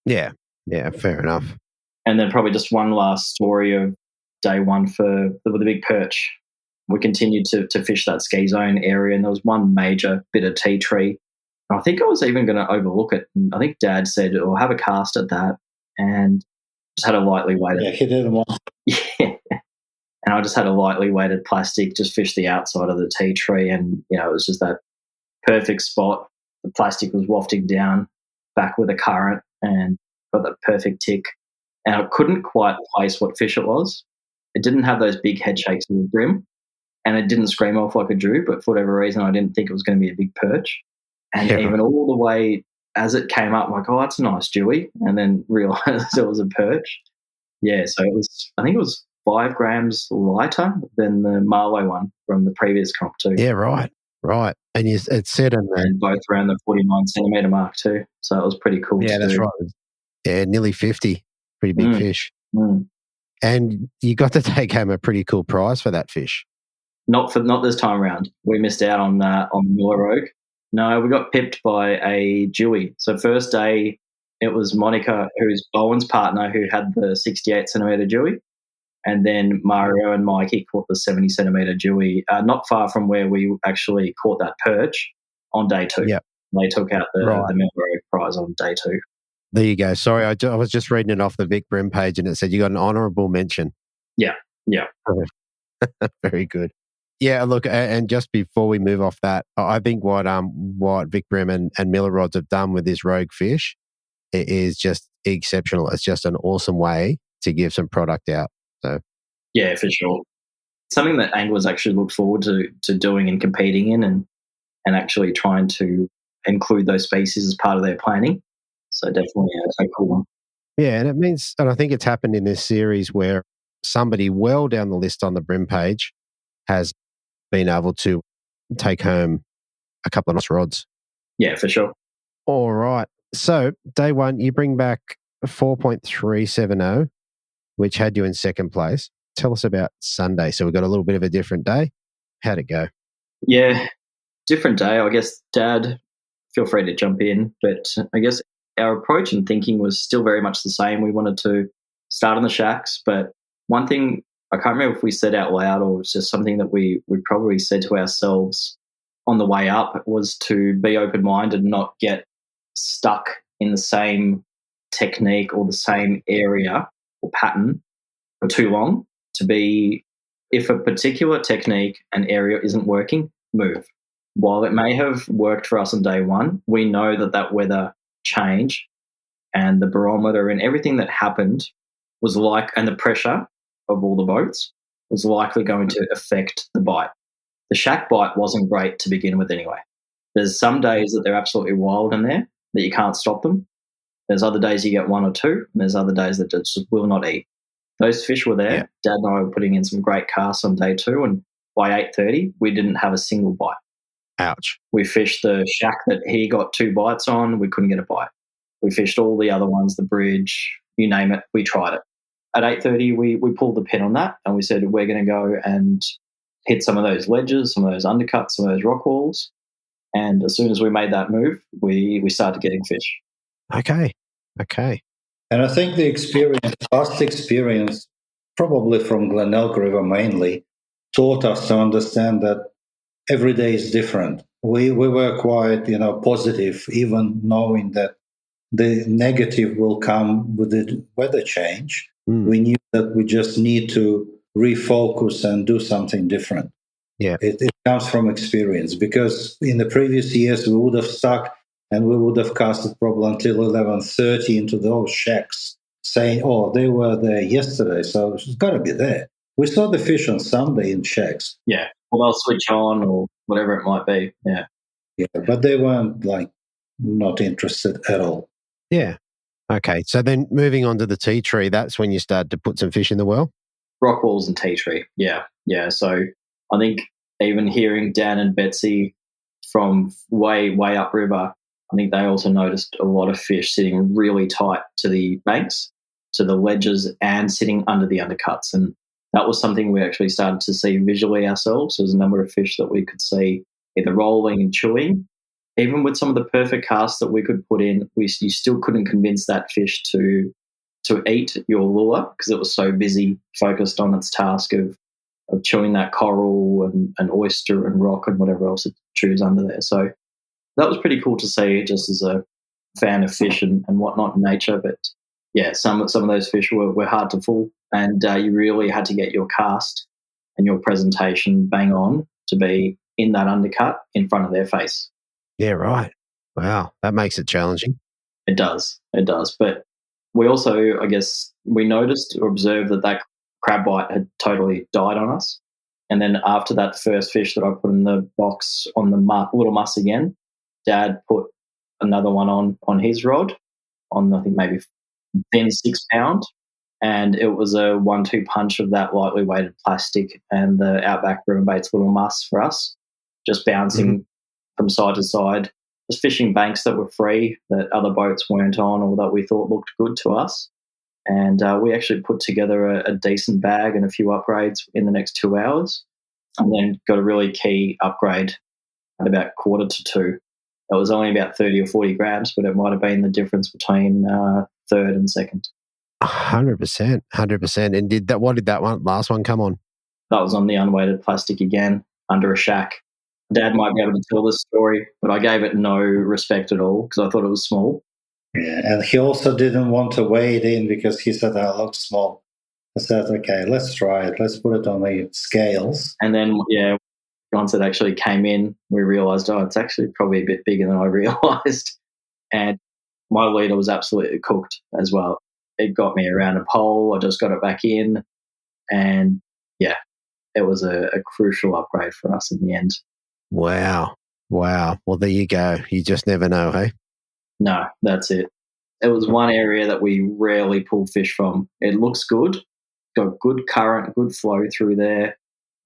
Yeah, fair enough. And then probably just one last story of day one for the big perch. We continued to fish that ski zone area, and there was one major bit of tea tree. And I think I was even going to overlook it. And I think Dad said, "Oh, have a cast at that," and just had a lightly weighted. Yeah, he didn't want. Yeah. And I just had a lightly weighted plastic, just fished the outside of the tea tree, and it was just that perfect spot. The plastic was wafting down back with a current, and got that perfect tick. And I couldn't quite place what fish it was. It didn't have those big head shakes with the brim, and it didn't scream off like a drew, but for whatever reason, I didn't think it was going to be a big perch. And even all the way as it came up, I'm like, oh, that's a nice dewy, and then realised it was a perch. Yeah, so I think it was 5 grams lighter than the Marlow one from the previous comp too. Yeah, right. And it said and both around the 49 centimetre mark too. So it was pretty cool. Yeah, that's right. Yeah, nearly 50. Pretty big fish. And you got to take home a pretty cool prize for that fish. Not this time around. We missed out on Miller Rogue. No, we got pipped by a Dewey. So first day, it was Monica, who's Bowen's partner, who had the 68 centimetre Dewey. And then Mario and Mikey caught the 70 centimetre Dewey, not far from where we actually caught that perch on day two. Yep. They took out the Miller Rogue prize on day two. There you go. Sorry, I was just reading it off the Vic Bream page, and it said you got an honourable mention. Yeah. Very good. Yeah, look, and just before we move off that, I think what Vic Bream and Miller Rods have done with this rogue fish is just exceptional. It's just an awesome way to give some product out. So, yeah, for sure. Something that anglers actually look forward to doing and competing in, and actually trying to include those species as part of their planning. So definitely a cool one. Yeah, and it means, and I think it's happened in this series where somebody well down the list on the Bream page has been able to take home a couple of nice rods. Yeah, for sure. All right. So day one, you bring back 4.370, which had you in second place. Tell us about Sunday. So we've got a little bit of a different day. How'd it go? Yeah, different day. I guess, Dad, feel free to jump in. But I guess our approach and thinking was still very much the same. We wanted to start on the shacks, but one thing I can't remember if we said out loud or it was just something that we probably said to ourselves on the way up was to be open-minded and not get stuck in the same technique or the same area or pattern for too long. To be, if a particular technique and area isn't working, move. While it may have worked for us on day one, we know that weather change and the barometer and everything that happened was and the pressure of all the boats was likely going to affect the bite. The shack bite wasn't great to begin with anyway. There's some days that they're absolutely wild in there that you can't stop them. There's other days you get one or two, and there's other days that just will not eat. Those fish were there. Yeah. Dad and I were putting in some great casts on day two, and by 8:30, we didn't have a single bite. Ouch. We fished the shack that he got 2 bites on. We couldn't get a bite. We fished all the other ones, the bridge, you name it. We tried it. At 8:30, we pulled the pin on that, and we said we're going to go and hit some of those ledges, some of those undercuts, some of those rock walls. And as soon as we made that move, we started getting fish. Okay. And I think past experience, probably from Glenelg River mainly, taught us to understand that every day is different. We were quite, positive, even knowing that the negative will come with the weather change. We knew that we just need to refocus and do something different. Yeah. It comes from experience, because in the previous years we would have stuck and we would have casted probably until 11:30 into those shacks, saying, "Oh, they were there yesterday, so it's got to be there." We saw the fish on Sunday in shacks. Yeah. Well, they'll switch on or whatever it might be. Yeah. Yeah, but they weren't not interested at all. Yeah. Okay. So then moving on to the tea tree, that's when you started to put some fish in the well? Rock walls and tea tree. Yeah. Yeah. So I think even hearing Dan and Betsy from way upriver, I think they also noticed a lot of fish sitting really tight to the banks, to the ledges, and sitting under the undercuts. And that was something we actually started to see visually ourselves. There was a number of fish that we could see either rolling and chewing. Even with some of the perfect casts that we could put in, you still couldn't convince that fish to eat your lure because it was so busy, focused on its task of chewing that coral and oyster and rock and whatever else it chews under there. So that was pretty cool to see, just as a fan of fish and whatnot in nature. But yeah, some of those fish were hard to fool, and you really had to get your cast and your presentation bang on to be in that undercut in front of their face. Yeah, right. Wow, that makes it challenging. It does. But we also, I guess, we noticed or observed that crab bite had totally died on us. And then after that first fish that I put in the box on the little muss again, Dad put another one on his rod, on I think maybe thin 6 pound, and it was a 1-2 punch of that lightly weighted plastic and the Outback Bream Baits little muss for us, just bouncing from side to side, just fishing banks that were free, that other boats weren't on or that we thought looked good to us. And we actually put together a decent bag and a few upgrades in the next 2 hours, and then got a really key upgrade at about 1:45. It was only about 30 or 40 grams, but it might have been the difference between third and second. 100%. And what did that last one come on? That was on the unweighted plastic again, under a shack. Dad might be able to tell this story, but I gave it no respect at all because I thought it was small. Yeah, and he also didn't want to weigh it in because he said, "I look small." I said, "Okay, let's try it. Let's put it on the scales." And then, yeah, once it actually came in, we realised, it's actually probably a bit bigger than I realised. And my leader was absolutely cooked as well. It got me around a pole. I just got it back in. And, yeah, it was a crucial upgrade for us in the end. Wow. Well, there you go. You just never know, hey? No, that's it. It was one area that we rarely pull fish from. It looks good, got good current, good flow through there.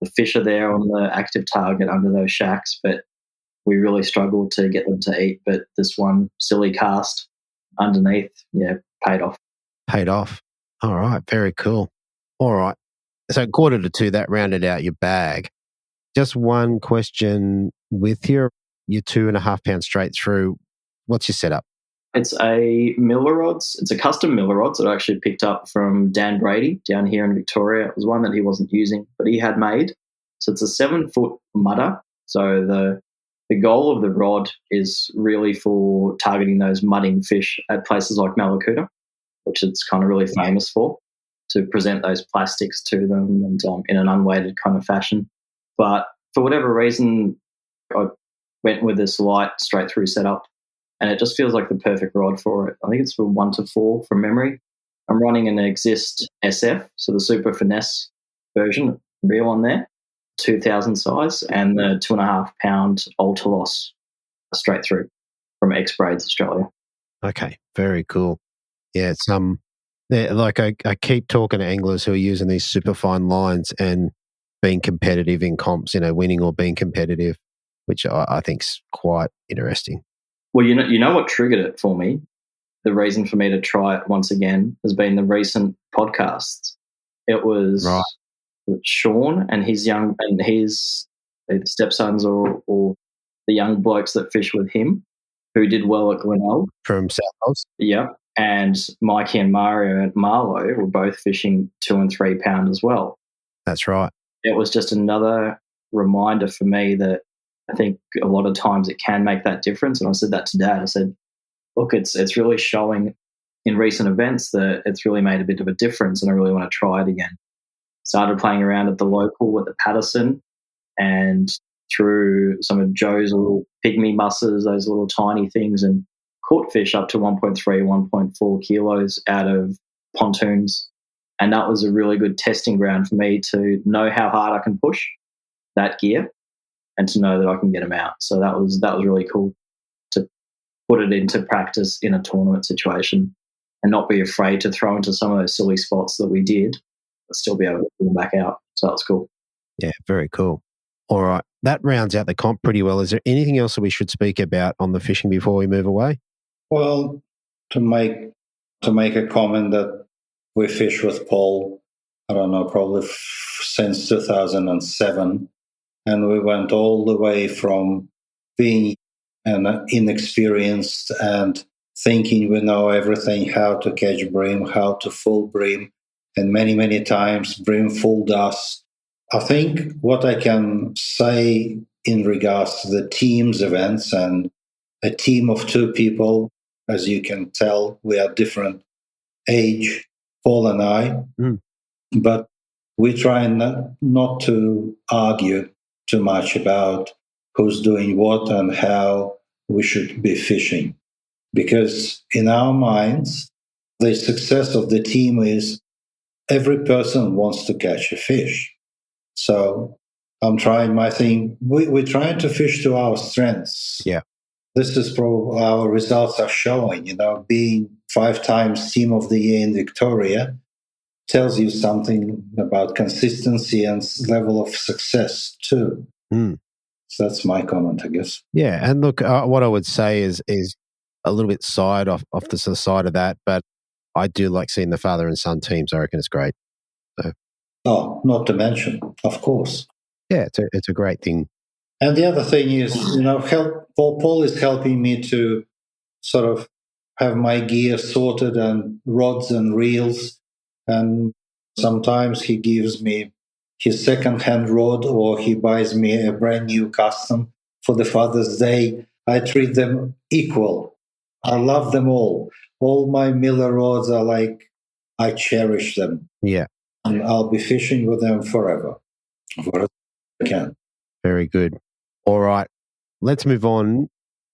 The fish are there on the active target under those shacks, but we really struggled to get them to eat. But this one silly cast underneath, paid off. Paid off. All right, very cool. All right. So 1:45, that rounded out your bag. Just one question with your 2.5 pound straight through. What's your setup? It's a Miller rods. It's a custom Miller rods that I actually picked up from Dan Brady down here in Victoria. It was one that he wasn't using, but he had made. So it's a 7-foot mudder. So the goal of the rod is really for targeting those mudding fish at places like Malakuta, which it's kind of really famous for, to present those plastics to them and in an unweighted kind of fashion. But for whatever reason, I went with this light straight through setup, and it just feels like the perfect rod for it. I think it's for 1-4 from memory. I'm running an Exist SF, so the super finesse version, reel on there, 2000 size, and the 2.5 pound Ultilos straight through from X Braids Australia. Okay, very cool. Yeah, it's like I keep talking to anglers who are using these super fine lines and being competitive in comps, winning or being competitive, which I think's quite interesting. Well, you know what triggered it for me? The reason for me to try it once again has been the recent podcasts. It was Sean and his stepsons or the young blokes that fish with him who did well at Glenelg. From South Coast. Yeah. And Mikey and Mario and Marlo were both fishing 2 and 3 pound as well. That's right. It was just another reminder for me that I think a lot of times it can make that difference. And I said that to Dad. I said, look, it's really showing in recent events that it's really made a bit of a difference, and I really want to try it again. Started playing around at the local at the Patterson, and through some of Joe's little pygmy musses, those little tiny things, and caught fish up to 1.3, 1.4 kilos out of pontoons. And that was a really good testing ground for me to know how hard I can push that gear and to know that I can get them out. So that was really cool to put it into practice in a tournament situation and not be afraid to throw into some of those silly spots that we did, but still be able to pull them back out. So that was cool. Yeah, very cool. All right. That rounds out the comp pretty well. Is there anything else that we should speak about on the fishing before we move away? Well, to make a comment that we fish with Paul, I don't know, probably since 2007. And we went all the way from being inexperienced and thinking we know everything, how to catch bream, how to fool bream. And many, many times bream fooled us. I think what I can say in regards to the teams events and a team of 2 people, as you can tell, we are different age, Paul and I, but we try not to argue too much about who's doing what and how we should be fishing. Because in our minds, the success of the team is every person wants to catch a fish. So I'm trying my thing. We're trying to fish to our strengths. Yeah. This is probably our results are showing, being 5 times team of the year in Victoria tells you something about consistency and level of success too. So that's my comment, I guess. Yeah. And look, what I would say is a little bit side off the side of that, but I do like seeing the father and son teams. I reckon it's great. So. Oh, not to mention, of course. Yeah, it's a great thing. And the other thing is, Paul is helping me to sort of have my gear sorted and rods and reels. And sometimes he gives me his second-hand rod or he buys me a brand new custom for the Father's Day. I treat them equal. I love them all. All my Miller rods are like, I cherish them. Yeah. And I'll be fishing with them forever. For as I can. Very good. All right. Let's move on.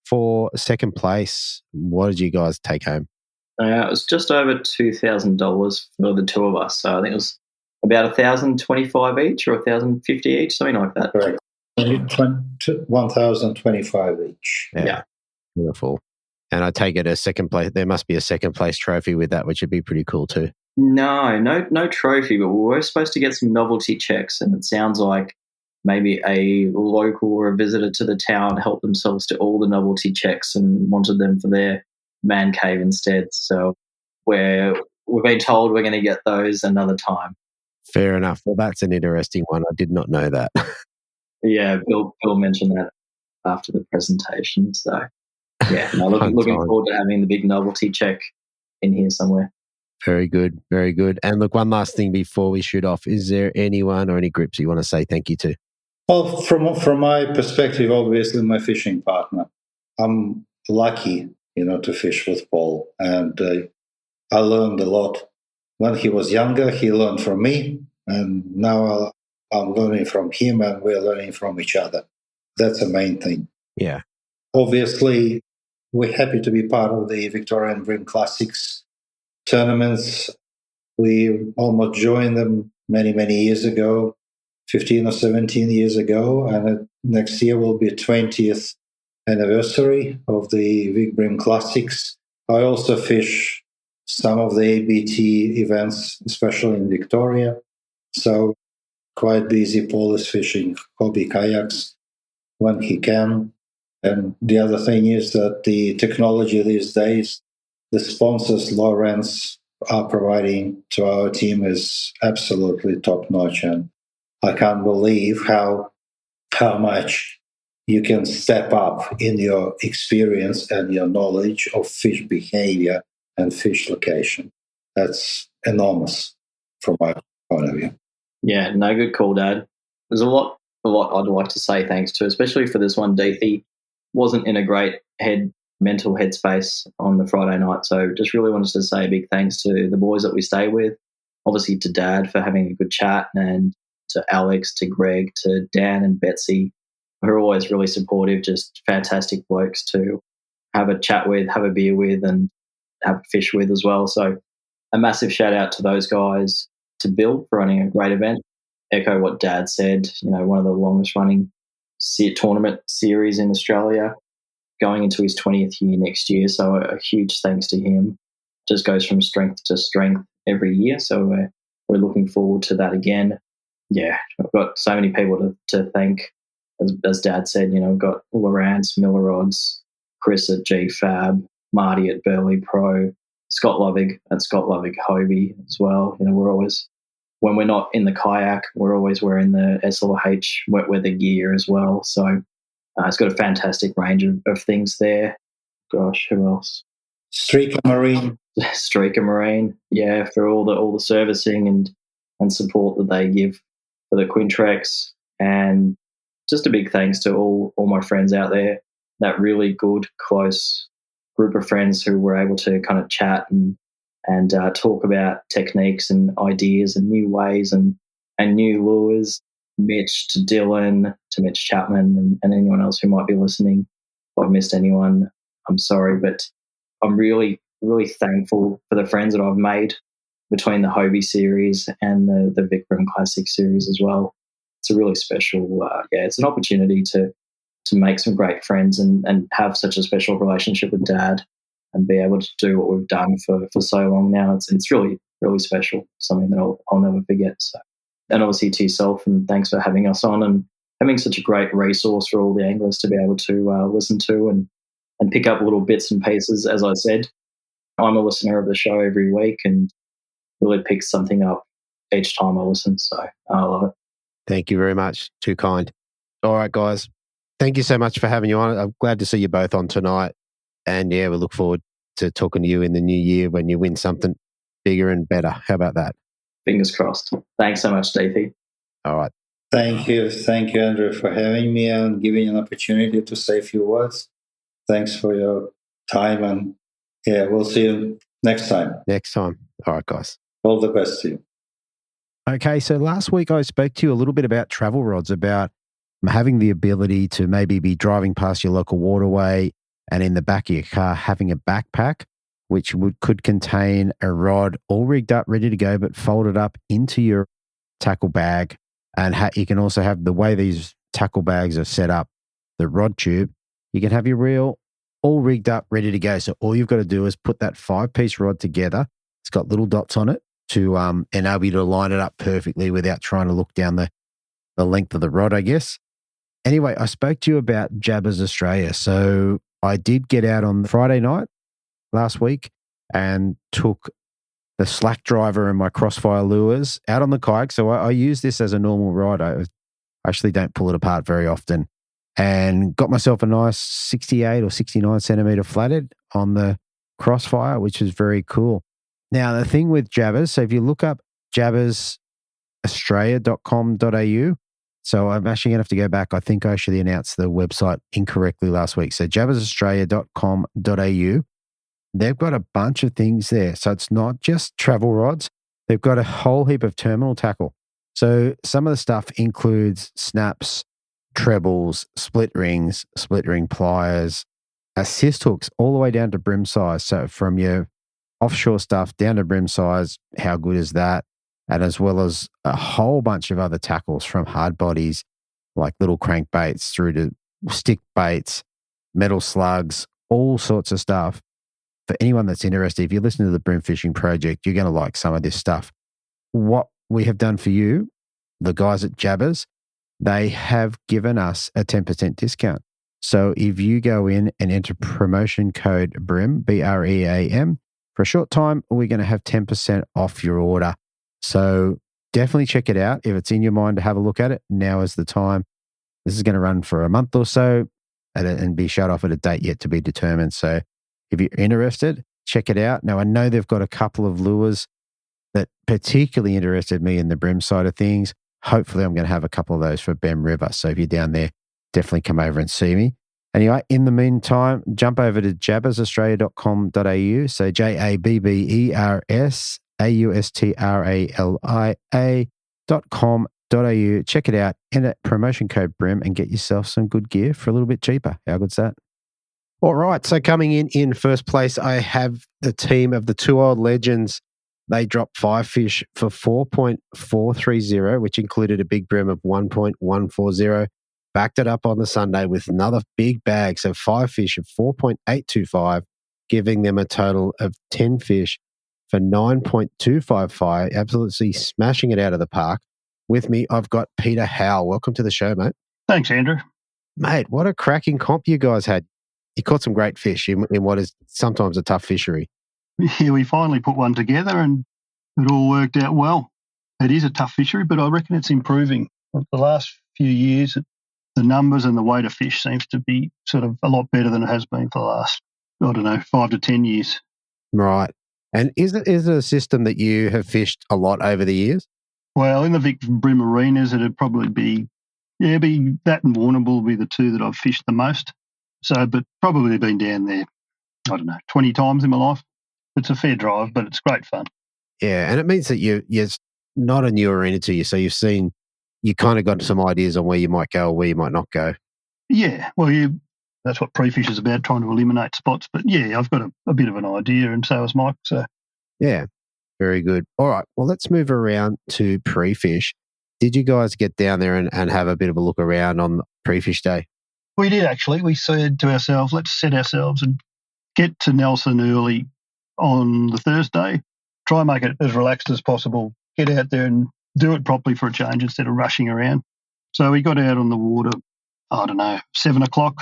For second place, what did you guys take home? It was just over $2,000 for the 2 of us. So I think it was about $1,025 each or $1,050 each, something like that. Correct. 1,025 each. Yeah. Beautiful. And I take it a second place. There must be a second place trophy with that, which would be pretty cool too. No trophy, but we were supposed to get some novelty checks, and it sounds like maybe a local or a visitor to the town helped themselves to all the novelty checks and wanted them for their man cave instead. So we've been told we're going to get those another time. Fair enough. Well, that's an interesting one. I did not know that. Yeah, Bill mentioned that after the presentation. So yeah, looking forward to having the big novelty check in here somewhere. Very good. Very good. And look, one last thing before we shoot off. Is there anyone or any groups you want to say thank you to? Well, from my perspective, obviously my fishing partner. I'm lucky, to fish with Paul. And I learned a lot. When he was younger, he learned from me. And now I'm learning from him and we're learning from each other. That's the main thing. Yeah. Obviously, we're happy to be part of the Victorian Bream Classics tournaments. We almost joined them many, many years ago, 15 or 17 years ago. And next year will be 20th anniversary of the Vic Bream Classics. I also fish some of the ABT events, especially in Victoria. So quite busy. Paul is fishing hobby kayaks when he can. And the other thing is that the technology these days, the sponsors Lawrence are providing to our team is absolutely top notch. And I can't believe how much you can step up in your experience and your knowledge of fish behavior and fish location. That's enormous from my point of view. Yeah, no, good call, Dad. There's a lot I'd like to say thanks to, especially for this one. Deethy wasn't in a great mental headspace on the Friday night, so just really wanted to say a big thanks to the boys that we stay with, obviously to Dad for having a good chat, and to Alex, to Greg, to Dan and Betsy, who are always really supportive, just fantastic blokes to have a chat with, have a beer with, and have a fish with as well. So a massive shout out to those guys, to Bill for running a great event. Echo what Dad said, one of the longest running tournament series in Australia, going into his 20th year next year. So a huge thanks to him. Just goes from strength to strength every year. So we're looking forward to that again. Yeah, I've got so many people to thank. As Dad said, we've got Lawrence, Miller Rods, Chris at GFab, Marty at Burley Pro, Scott Lovig at Scott Lovig Hobie as well. We're always, when we're not in the kayak, we're always wearing the SLH wet weather gear as well. So it's got a fantastic range of things there. Gosh, who else? Streaker Marine. Streaker Marine, yeah, for all the servicing and support that they give for the Quintrex. And just a big thanks to all my friends out there, that really good, close group of friends who were able to kind of chat and talk about techniques and ideas and new ways and new lures. Mitch to Dylan to Mitch Chapman and anyone else who might be listening. If I've missed anyone, I'm sorry, but I'm really, really thankful for the friends that I've made between the Hobie series and the Vikram Classic series as well. It's a really special, it's an opportunity to make some great friends and have such a special relationship with Dad and be able to do what we've done for so long now. It's really, really special, something that I'll never forget. So, and obviously to yourself, and thanks for having us on and having such a great resource for all the anglers to be able to listen to and pick up little bits and pieces. As I said, I'm a listener of the show every week and really pick something up each time I listen. So I love it. Thank you very much. Too kind. All right, guys. Thank you so much for having you on. I'm glad to see you both on tonight. And yeah, we look forward to talking to you in the new year when you win something bigger and better. How about that? Fingers crossed. Thanks so much, DP. All right. Thank you, Andrew, for having me and giving an opportunity to say a few words. Thanks for your time, and we'll see you next time. Next time. All right, guys. All the best to you. Okay, so last week I spoke to you a little bit about travel rods, about having the ability to maybe be driving past your local waterway and in the back of your car having a backpack, which could contain a rod all rigged up, ready to go, but folded up into your tackle bag. And you can also have, the way these tackle bags are set up, the rod tube, you can have your reel all rigged up, ready to go. So all you've got to do is put that 5-piece rod together. It's got little dots on it to enable you to line it up perfectly without trying to look down the length of the rod, I guess. Anyway, I spoke to you about Jabbers Australia. So I did get out on Friday night last week and took the slack driver and my crossfire lures out on the kayak. So I use this as a normal rod. I actually don't pull it apart very often, and got myself a nice 68 or 69 centimeter flathead on the crossfire, which is very cool. Now, the thing with Jabbers, so if you look up jabbersaustralia.com.au, so I'm actually going to have to go back. I think I actually announced the website incorrectly last week. So jabbersaustralia.com.au, they've got a bunch of things there. So it's not just travel rods. They've got a whole heap of terminal tackle. So some of the stuff includes snaps, trebles, split ring pliers, assist hooks, all the way down to brim size. So from your offshore stuff down to brim size, how good is that? And as well as a whole bunch of other tackles, from hard bodies like little crankbaits through to stick baits, metal slugs, all sorts of stuff. For anyone that's interested, if you listen to the Bream Fishing Project, you're going to like some of this stuff. What we have done for you, the guys at Jabbers, they have given us a 10% discount. So if you go in and enter promotion code BREAM, BREAM, for a short time, we're going to have 10% off your order. So definitely check it out. If it's in your mind to have a look at it, now is the time. This is going to run for a month or so and be shut off at a date yet to be determined. So if you're interested, check it out. Now, I know they've got a couple of lures that particularly interested me in the Bream side of things. Hopefully, I'm going to have a couple of those for Bem River. So if you're down there, definitely come over and see me. Anyway, in the meantime, jump over to jabbersaustralia.com.au. So JABBERSAUSTRALIA.com.au. Check it out. Enter promotion code BREM and get yourself some good gear for a little bit cheaper. How good's that? All right. So coming in first place, I have the team of the Two Old Legends. They dropped 5 fish for 4.430, which included a big bream of 1.140. Backed it up on the Sunday with another big bag. So 5 fish of 4.825, giving them a total of 10 fish for 9.255. Absolutely smashing it out of the park. With me, I've got Peter Howe. Welcome to the show, mate. Thanks, Andrew. Mate, what a cracking comp you guys had. You caught some great fish in what is sometimes a tough fishery. Yeah, we finally put one together and it all worked out well. It is a tough fishery, but I reckon it's improving. The last few years, the numbers and the weight of fish seems to be sort of a lot better than it has been for the last, 5 to 10 years. Right. And is it a system that you have fished a lot over the years? Well, in the Vic Bream arenas, it'd probably be that and Warrnambool will be the two that I've fished the most. So, but probably been down there, 20 times in my life. It's a fair drive, but it's great fun. Yeah, and it means that you're not a new arena to you, so you kind of got some ideas on where you might go or where you might not go. Yeah, well, that's what pre-fish is about, trying to eliminate spots. But yeah, I've got a bit of an idea, and so has Mike. So yeah, very good. All right, well, let's move around to pre-fish. Did you guys get down there and have a bit of a look around on pre-fish day? We did, actually. We said to ourselves, let's set ourselves and get to Nelson early on the Thursday, try and make it as relaxed as possible, get out there and do it properly for a change instead of rushing around. So we got out on the water, 7 o'clock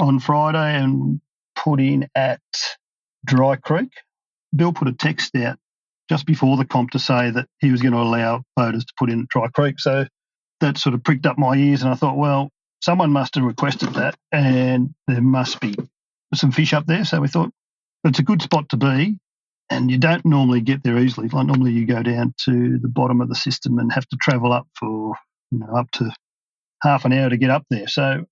on Friday and put in at Dry Creek. Bill put a text out just before the comp to say that he was going to allow boaters to put in at Dry Creek. So that sort of pricked up my ears and I thought, well, someone must have requested that and there must be some fish up there. So we thought, it's a good spot to be, and you don't normally get there easily. Like normally you go down to the bottom of the system and have to travel up for up to half an hour to get up there. So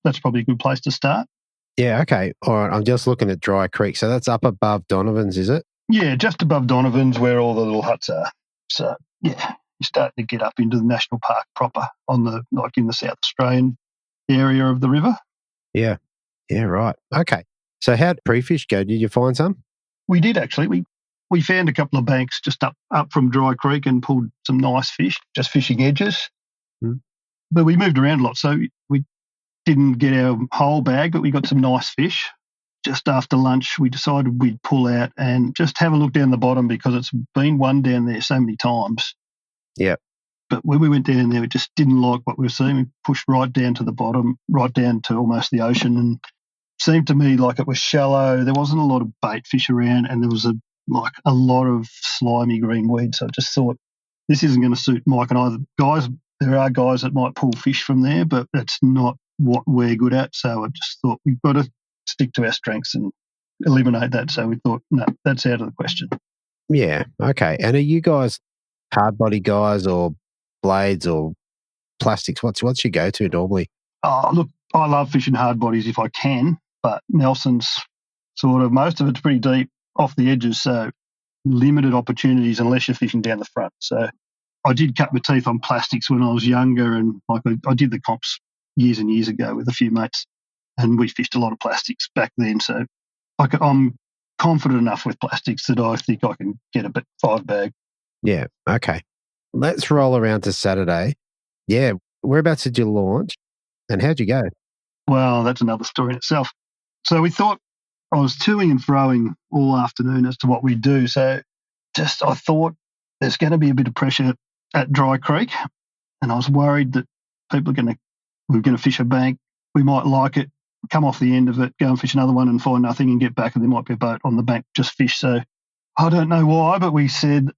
that's probably a good place to start. Yeah, okay. All right, I'm just looking at Dry Creek. So that's up above Donovan's, is it? Yeah, just above Donovan's where all the little huts are. So, yeah, you're starting to get up into the national park proper in the South Australian area of the river. Yeah, right. Okay. So how'd pre-fish go? Did you find some? We did, actually. We found a couple of banks just up from Dry Creek and pulled some nice fish, just fishing edges. But we moved around a lot, so we didn't get our whole bag, but we got some nice fish. Just after lunch, we decided we'd pull out and just have a look down the bottom because it's been one down there so many times. Yeah. But when we went down there, we just didn't like what we were seeing. We pushed right down to the bottom, right down to almost the ocean, and seemed to me like it was shallow. There wasn't a lot of bait fish around, and there was a lot of slimy green weed. So I just thought, this isn't going to suit Mike and I. There are guys that might pull fish from there, but that's not what we're good at. So I just thought we've got to stick to our strengths and eliminate that. So we thought, no, that's out of the question. Yeah, okay. And are you guys hard body guys or blades or plastics? What's your go-to normally? Oh, look, I love fishing hard bodies if I can, but Nelson's most of it's pretty deep off the edges, so limited opportunities unless you're fishing down the front. So I did cut my teeth on plastics when I was younger, and I did the comps years and years ago with a few mates, and we fished a lot of plastics back then. So I'm confident enough with plastics that I think I can get a 5 bag. Yeah, okay. Let's roll around to Saturday. Yeah, whereabouts did you launch, and how'd you go? Well, that's another story in itself. So we thought, I was toing and froing all afternoon as to what we'd do. So I thought there's going to be a bit of pressure at Dry Creek, and I was worried that we're going to fish a bank. We might like it, come off the end of it, go and fish another one and find nothing and get back, and there might be a boat on the bank, just fish. So I don't know why, but we said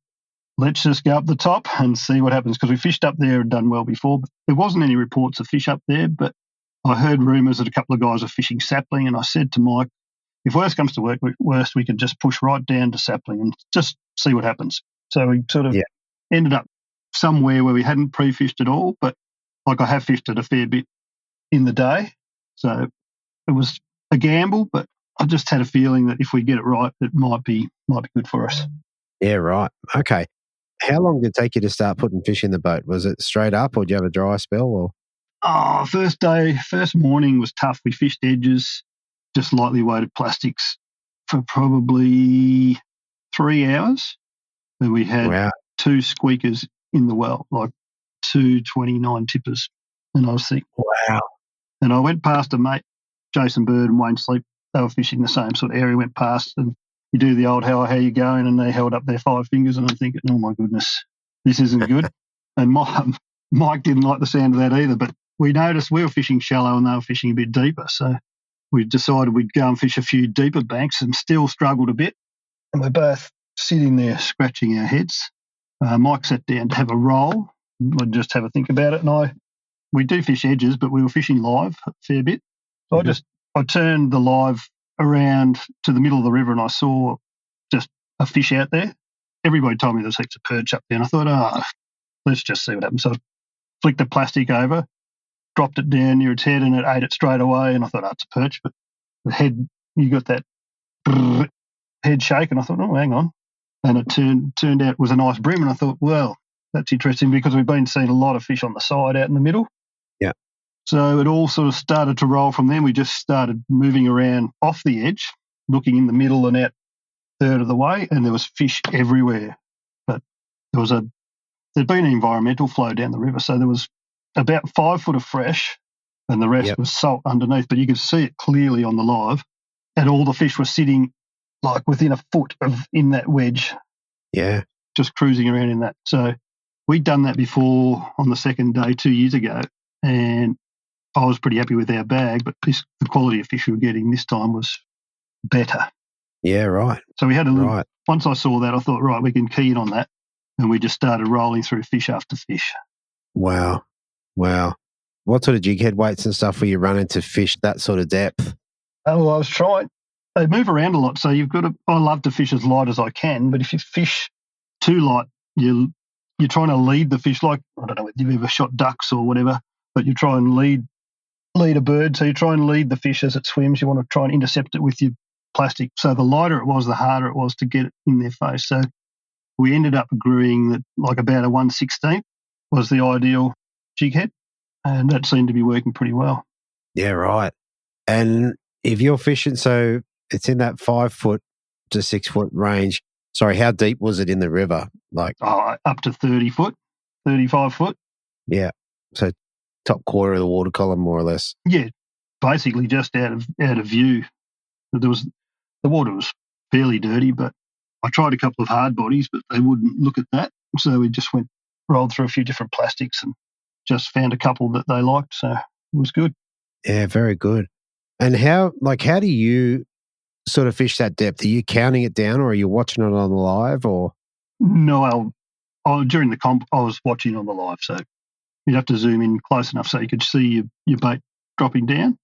let's just go up the top and see what happens, because we fished up there and done well before. But there wasn't any reports of fish up there, but I heard rumours that a couple of guys are fishing sapling, and I said to Mike, if worst comes to worst, we can just push right down to sapling and just see what happens. So we sort of ended up somewhere where we hadn't pre-fished at all, but like I have fished it a fair bit in the day. So it was a gamble, but I just had a feeling that if we get it right, it might be good for us. Yeah, right. Okay. How long did it take you to start putting fish in the boat? Was it straight up, or did you have a dry spell? Or first morning was tough. We fished edges, just lightly weighted plastics for probably 3 hours. And we had 2 squeakers in the well, like 2 29 tippers. And I was thinking, wow. And I went past a mate, Jason Bird and Wayne Sleep. They were fishing the same sort of area. Went past, and you do the old how you going, and they held up their 5 fingers, and I'm thinking, oh my goodness, this isn't good. And Mike didn't like the sound of that either, but we noticed we were fishing shallow and they were fishing a bit deeper. So we decided we'd go and fish a few deeper banks, and still struggled a bit. And we're both sitting there scratching our heads. Mike sat down to have a roll. I'd just have a think about it. And we do fish edges, but we were fishing live a fair bit. So I turned the live around to the middle of the river, and I saw just a fish out there. Everybody told me there's heaps of perch up there, and I thought, let's just see what happens. So I flicked the plastic over, dropped it down near its head, and it ate it straight away. And I thought, it's a perch. But the head, you got that head shake, and I thought, hang on. And it turned out it was a nice bream, and I thought, well, that's interesting, because we've been seeing a lot of fish on the side out in the middle. Yeah. So it all sort of started to roll from there. We just started moving around off the edge, looking in the middle and out a third of the way, and there was fish everywhere. But there'd been an environmental flow down the river, so there was about 5 foot of fresh, and the rest was salt underneath. But you could see it clearly on the live, and all the fish were sitting like within a foot in that wedge. Yeah. Just cruising around in that. So we'd done that before on the second day 2 years ago, and I was pretty happy with our bag, but the quality of fish we were getting this time was better. Yeah, right. So we had a little, once I saw that, I thought, right, we can key in on that, and we just started rolling through fish after fish. Wow. What sort of jig head weights and stuff were you running to fish that sort of depth? Oh, I was trying. They move around a lot, so I love to fish as light as I can, but if you fish too light, you're trying to lead the fish, like, I don't know if you've ever shot ducks or whatever, but you try and lead a bird, so you try and lead the fish as it swims. You want to try and intercept it with your plastic. So the lighter it was, the harder it was to get it in their face. So we ended up agreeing that like about a 1/16 was the ideal jig head, and that seemed to be working pretty well. Yeah, right. And if you're fishing, so it's in that 5 foot to 6 foot range. Sorry, how deep was it in the river? Like up to 30 foot, 35 foot. Yeah. So top quarter of the water column, more or less. Yeah, basically just out of view. The water was fairly dirty, but I tried a couple of hard bodies, but they wouldn't look at that. So we just rolled through a few different plastics and just found a couple that they liked. So it was good. Yeah, very good. And how do you sort of fish that depth? Are you counting it down, or are you watching it on the live? Or no, during the comp, I was watching on the live, so you'd have to zoom in close enough so you could see your bait dropping down,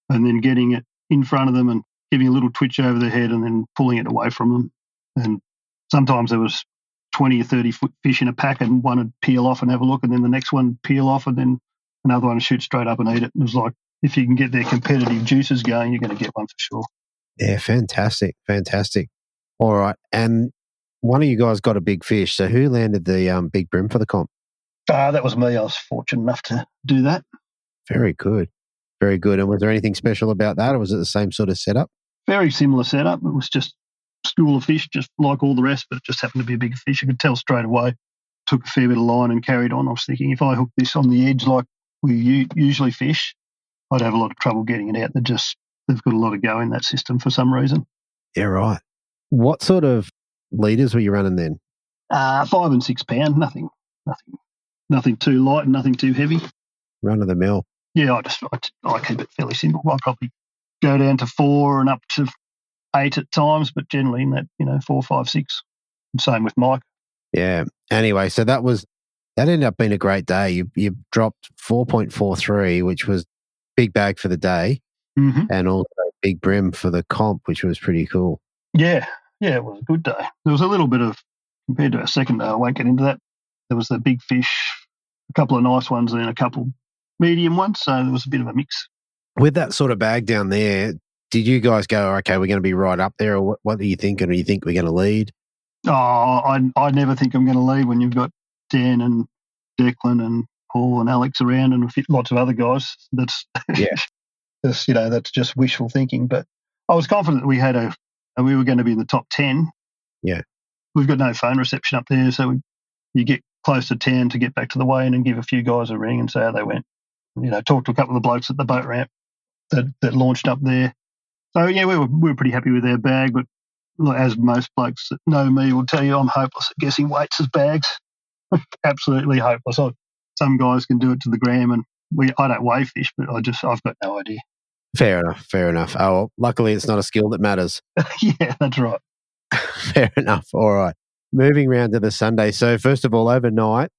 and then getting it in front of them and giving a little twitch over their head and then pulling it away from them. And sometimes there was 20 or 30 foot fish in a pack, and one would peel off and have a look, and then the next one would peel off, and then another one would shoot straight up and eat it. It was like, if you can get their competitive juices going, you're going to get one for sure. Yeah, fantastic. All right. And one of you guys got a big fish. So who landed the big bream for the comp? That was me. I was fortunate enough to do that. Very good. And was there anything special about that, or was it the same sort of setup? Very similar setup. It was just a school of fish, just like all the rest, but it just happened to be a bigger fish. I could tell straight away. Took a fair bit of line and carried on. I was thinking, if I hooked this on the edge like we usually fish, I'd have a lot of trouble getting it out. They've got a lot of go in that system for some reason. Yeah, right. What sort of leaders were you running then? 5 and 6 pound, nothing too light and nothing too heavy. Run of the mill. Yeah, I keep it fairly simple. I'll probably go down to 4 and up to 8 at times, but generally in that 4, 5, 6. And same with Mike. Yeah. Anyway, so that ended up being a great day. You dropped 4.43, which was big bag for the day, and also big brim for the comp, which was pretty cool. Yeah, it was a good day. There was a little bit of, compared to our second day, I won't get into that. There was the big fish, a couple of nice ones, and then a couple medium ones. So there was a bit of a mix. With that sort of bag down there, did you guys go, okay, we're going to be right up there, or what are you thinking? Or do you think we're going to lead? Oh, I never think I'm going to lead when you've got Dan and Declan and Paul and Alex around and lots of other guys. That's that's just wishful thinking. But I was confident that we were going to be in the top 10. Yeah. We've got no phone reception up there, so you get close to 10 to get back to the weigh-in and give a few guys a ring and say how they went. Talk to a couple of the blokes at the boat ramp that launched up there. So, yeah, we were pretty happy with our bag, but as most blokes that know me will tell you, I'm hopeless at guessing weights as bags. Absolutely hopeless. Some guys can do it to the gram, and I don't weigh fish, but I've got no idea. Fair enough. Oh, well, luckily it's not a skill that matters. Yeah, that's right. Fair enough. All right. Moving round to the Sunday. So first of all, overnight,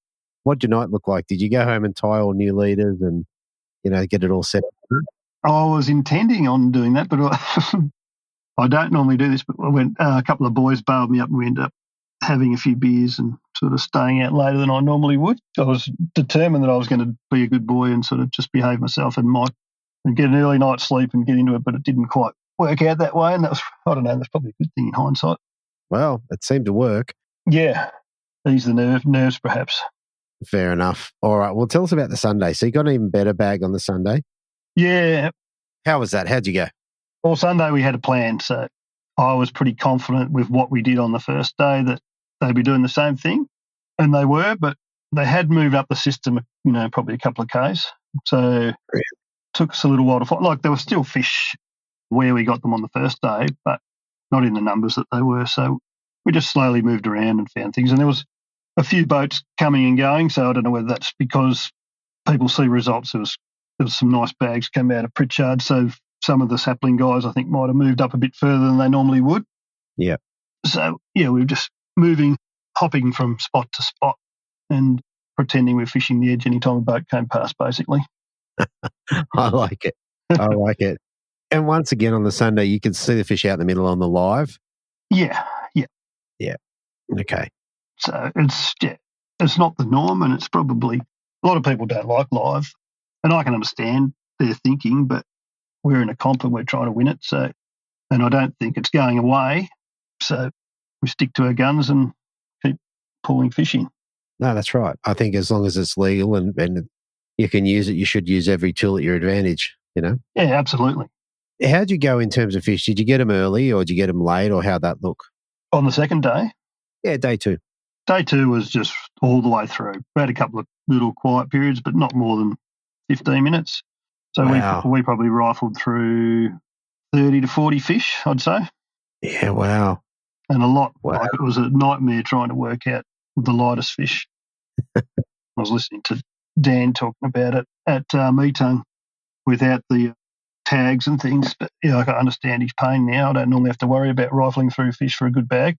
what did your night look like? Did you go home and tie all new leaders and, get it all set up? I was intending on doing that, but I don't normally do this, but a couple of boys bailed me up and we ended up having a few beers and sort of staying out later than I normally would. I was determined that I was going to be a good boy and sort of just behave myself and get an early night's sleep and get into it, but it didn't quite work out that way. And that was, I don't know, that's probably a good thing in hindsight. Well, it seemed to work. Yeah. Ease the nerves perhaps. Fair enough. All right. Well, tell us about the Sunday. So you got an even better bag on the Sunday? Yeah. How was that? How'd you go? Well, Sunday we had a plan. So I was pretty confident with what we did on the first day that they'd be doing the same thing. And they were, but they had moved up the system, probably a couple of Ks. So it took us a little while to find. Like, there were still fish where we got them on the first day, but not in the numbers that they were. So we just slowly moved around and found things. And there was a few boats coming and going. So I don't know whether that's because people see results. There was some nice bags come out of Pritchard. So some of the sapling guys, I think, might have moved up a bit further than they normally would. Yeah. So, we were just hopping from spot to spot and pretending we're fishing the edge anytime a boat came past, basically. I like it. And once again on the Sunday, you could see the fish out in the middle on the live? Yeah. Okay. So it's not the norm, and it's probably, a lot of people don't like live, and I can understand their thinking, but we're in a comp and we're trying to win it, so, and I don't think it's going away, so we stick to our guns and keep pulling fishing. No, that's right. I think as long as it's legal and you can use it, you should use every tool at your advantage, Yeah, absolutely. How'd you go in terms of fish? Did you get them early or did you get them late, or how'd that look? On the second day? Yeah, day 2. Day 2 was just all the way through. We had a couple of little quiet periods, but not more than 15 minutes. So wow. we probably rifled through 30 to 40 fish, I'd say. Yeah, wow. And a lot. Wow. Like, it was a nightmare trying to work out the lightest fish. I was listening to Dan talking about it at Meetung without the tags and things. But I can understand his pain now. I don't normally have to worry about rifling through fish for a good bag.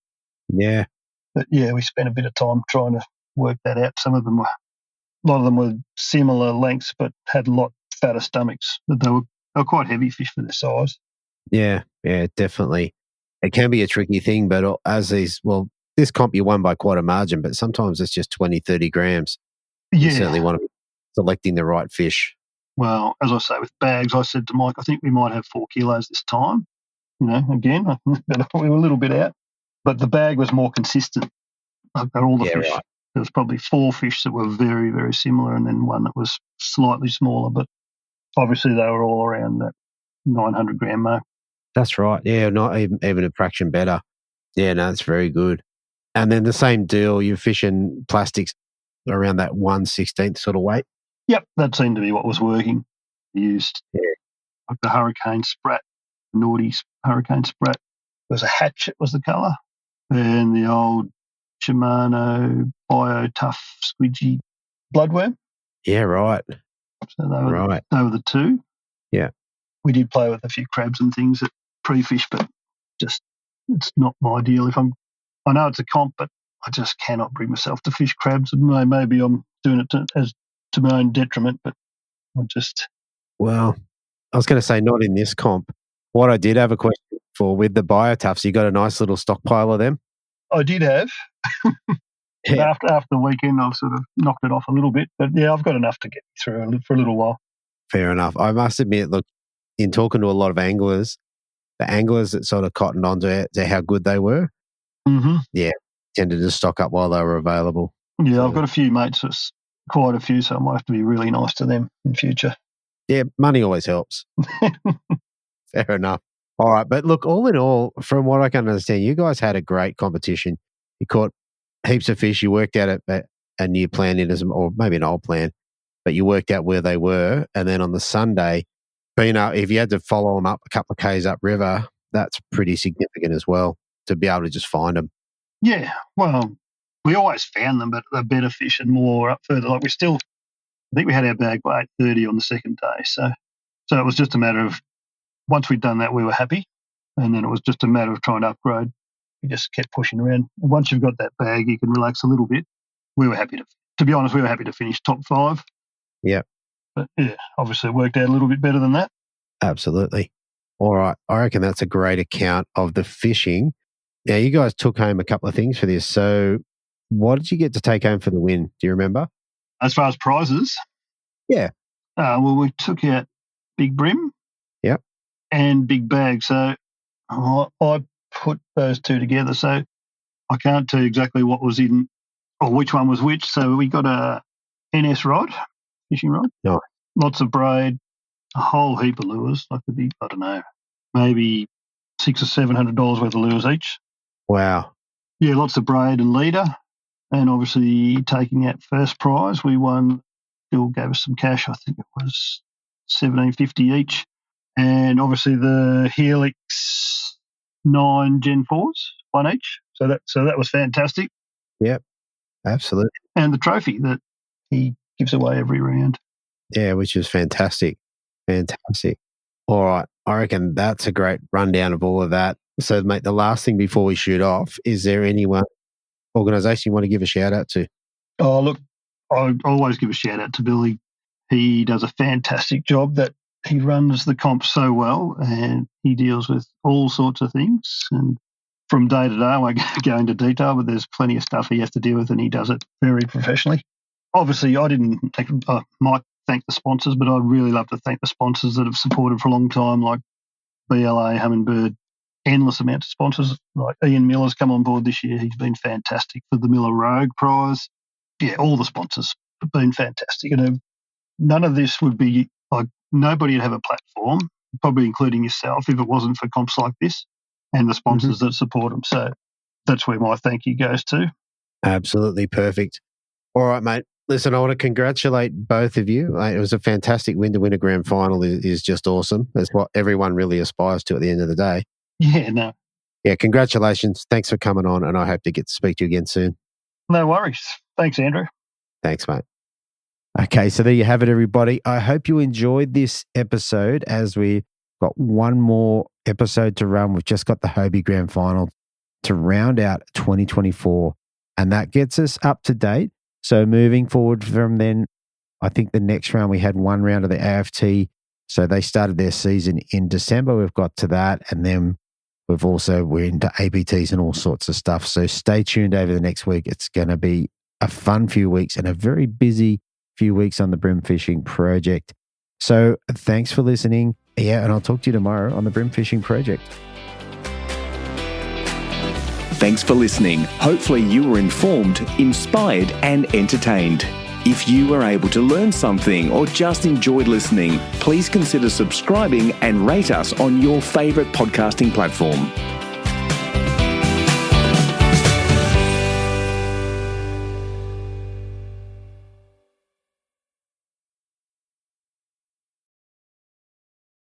Yeah. But we spent a bit of time trying to work that out. A lot of them were similar lengths, but had a lot fatter stomachs. But they were quite heavy fish for their size. Yeah, definitely. It can be a tricky thing, but this comp you won by quite a margin, but sometimes it's just 20, 30 grams. You certainly want to be selecting the right fish. Well, as I say, with bags, I said to Mike, I think we might have 4 kilos this time. Again, we were a little bit out. But the bag was more consistent. I've got all the fish. Right. There was probably 4 fish that were very, very similar, and then one that was slightly smaller. But obviously, they were all around that 900 gram mark. That's right. Yeah, not even a fraction better. Yeah, no, that's very good. And then the same deal, you're fishing plastics around that 1/16 sort of weight. Yep, that seemed to be what was working. Used like the Hurricane Sprat, Naughty Hurricane Sprat. It was a hatchet was the colour. And the old Shimano Bio Tough Squidgy Bloodworm. Yeah, right. So they were the 2. Yeah. We did play with a few crabs and things at pre-fish, but just it's not my deal. I know it's a comp, but I just cannot bring myself to fish crabs. Maybe I'm doing it to my own detriment, but I just... Well, I was going to say not in this comp. What I did have a question for with the BioTuffs, you got a nice little stockpile of them? I did have. Yeah. After the weekend, I've sort of knocked it off a little bit. But yeah, I've got enough to get through for a little while. Fair enough. I must admit, look, in talking to a lot of anglers, the anglers that sort of cottoned on to how good they were, tended to stock up while they were available. Yeah, So, I've got a few mates, that's quite a few, so I might have to be really nice to them in future. yeah, money always helps. Fair enough. All right. But look, all in all, from what I can understand, you guys had a great competition. You caught heaps of fish. You worked out a new plan or maybe an old plan, but you worked out where they were. And then on the Sunday, if you had to follow them up a couple of Ks upriver, that's pretty significant as well to be able to just find them. Yeah, well, we always found them, but they're better fish and more up further. Like I think we had our bag by 8:30 on the second day. So it was just a matter of, once we'd done that, we were happy. And then it was just a matter of trying to upgrade. We just kept pushing around. And once you've got that bag, you can relax a little bit. We were happy to be honest, we were happy to finish top 5. Yeah. But yeah, obviously it worked out a little bit better than that. Absolutely. All right. I reckon that's a great account of the fishing. Now, you guys took home a couple of things for this. So what did you get to take home for the win? Do you remember? As far as prizes? Yeah. Well, we took out big brim. Yep. And big bag. So I put those two together. So I can't tell you exactly what was in or which one was which. So we got a NS rod, fishing rod. Nice. Lots of braid, a whole heap of lures. Like I don't know, maybe $600 or $700 worth of lures each. Wow. Yeah, lots of braid and leader. And obviously taking out first prize, we won. Bill gave us some cash. I think it was $1,750 each. And obviously the Helix 9 Gen 4s, one each. So that was fantastic. Yep, absolutely. And the trophy that he gives away every round. Yeah, which is fantastic. Fantastic. All right. I reckon that's a great rundown of all of that. So, mate, the last thing before we shoot off, is there any organisation you want to give a shout out to? Oh, look, I always give a shout out to Billy. He does a fantastic job. That he runs the comp so well, and he deals with all sorts of things. And from day to day, I won't go into detail, but there's plenty of stuff he has to deal with, and he does it very professionally. Obviously, I might thank the sponsors, but I'd really love to thank the sponsors that have supported for a long time, like BLA, Humminbird, endless amounts of sponsors. Like Ian Miller's come on board this year. He's been fantastic for the Miller Rogue Prize. Yeah, all the sponsors have been fantastic. And none of this would be, like, nobody would have a platform, probably including yourself, if it wasn't for comps like this and the sponsors that support them. So that's where my thank you goes to. Absolutely perfect. All right, mate. Listen, I want to congratulate both of you. It was a fantastic win to win a grand final is just awesome. That's what everyone really aspires to at the end of the day. Yeah, no. Yeah, congratulations. Thanks for coming on, and I hope to get to speak to you again soon. No worries. Thanks, Andrew. Thanks, mate. Okay, so there you have it, everybody. I hope you enjoyed this episode, as we've got one more episode to run. We've just got the Hobie Grand Final to round out 2024, and that gets us up to date. So moving forward from then, I think the next round, we had one round of the AFT. So they started their season in December. We've got to that, and then we're into ABTs and all sorts of stuff. So stay tuned over the next week. It's going to be a fun few weeks and a very busy few weeks on the Bream Fishing Project. So thanks for listening. Yeah, and I'll talk to you tomorrow on the Bream Fishing Project. Thanks for listening. Hopefully you were informed, inspired, and entertained. If you were able to learn something or just enjoyed listening, please consider subscribing and rate us on your favourite podcasting platform.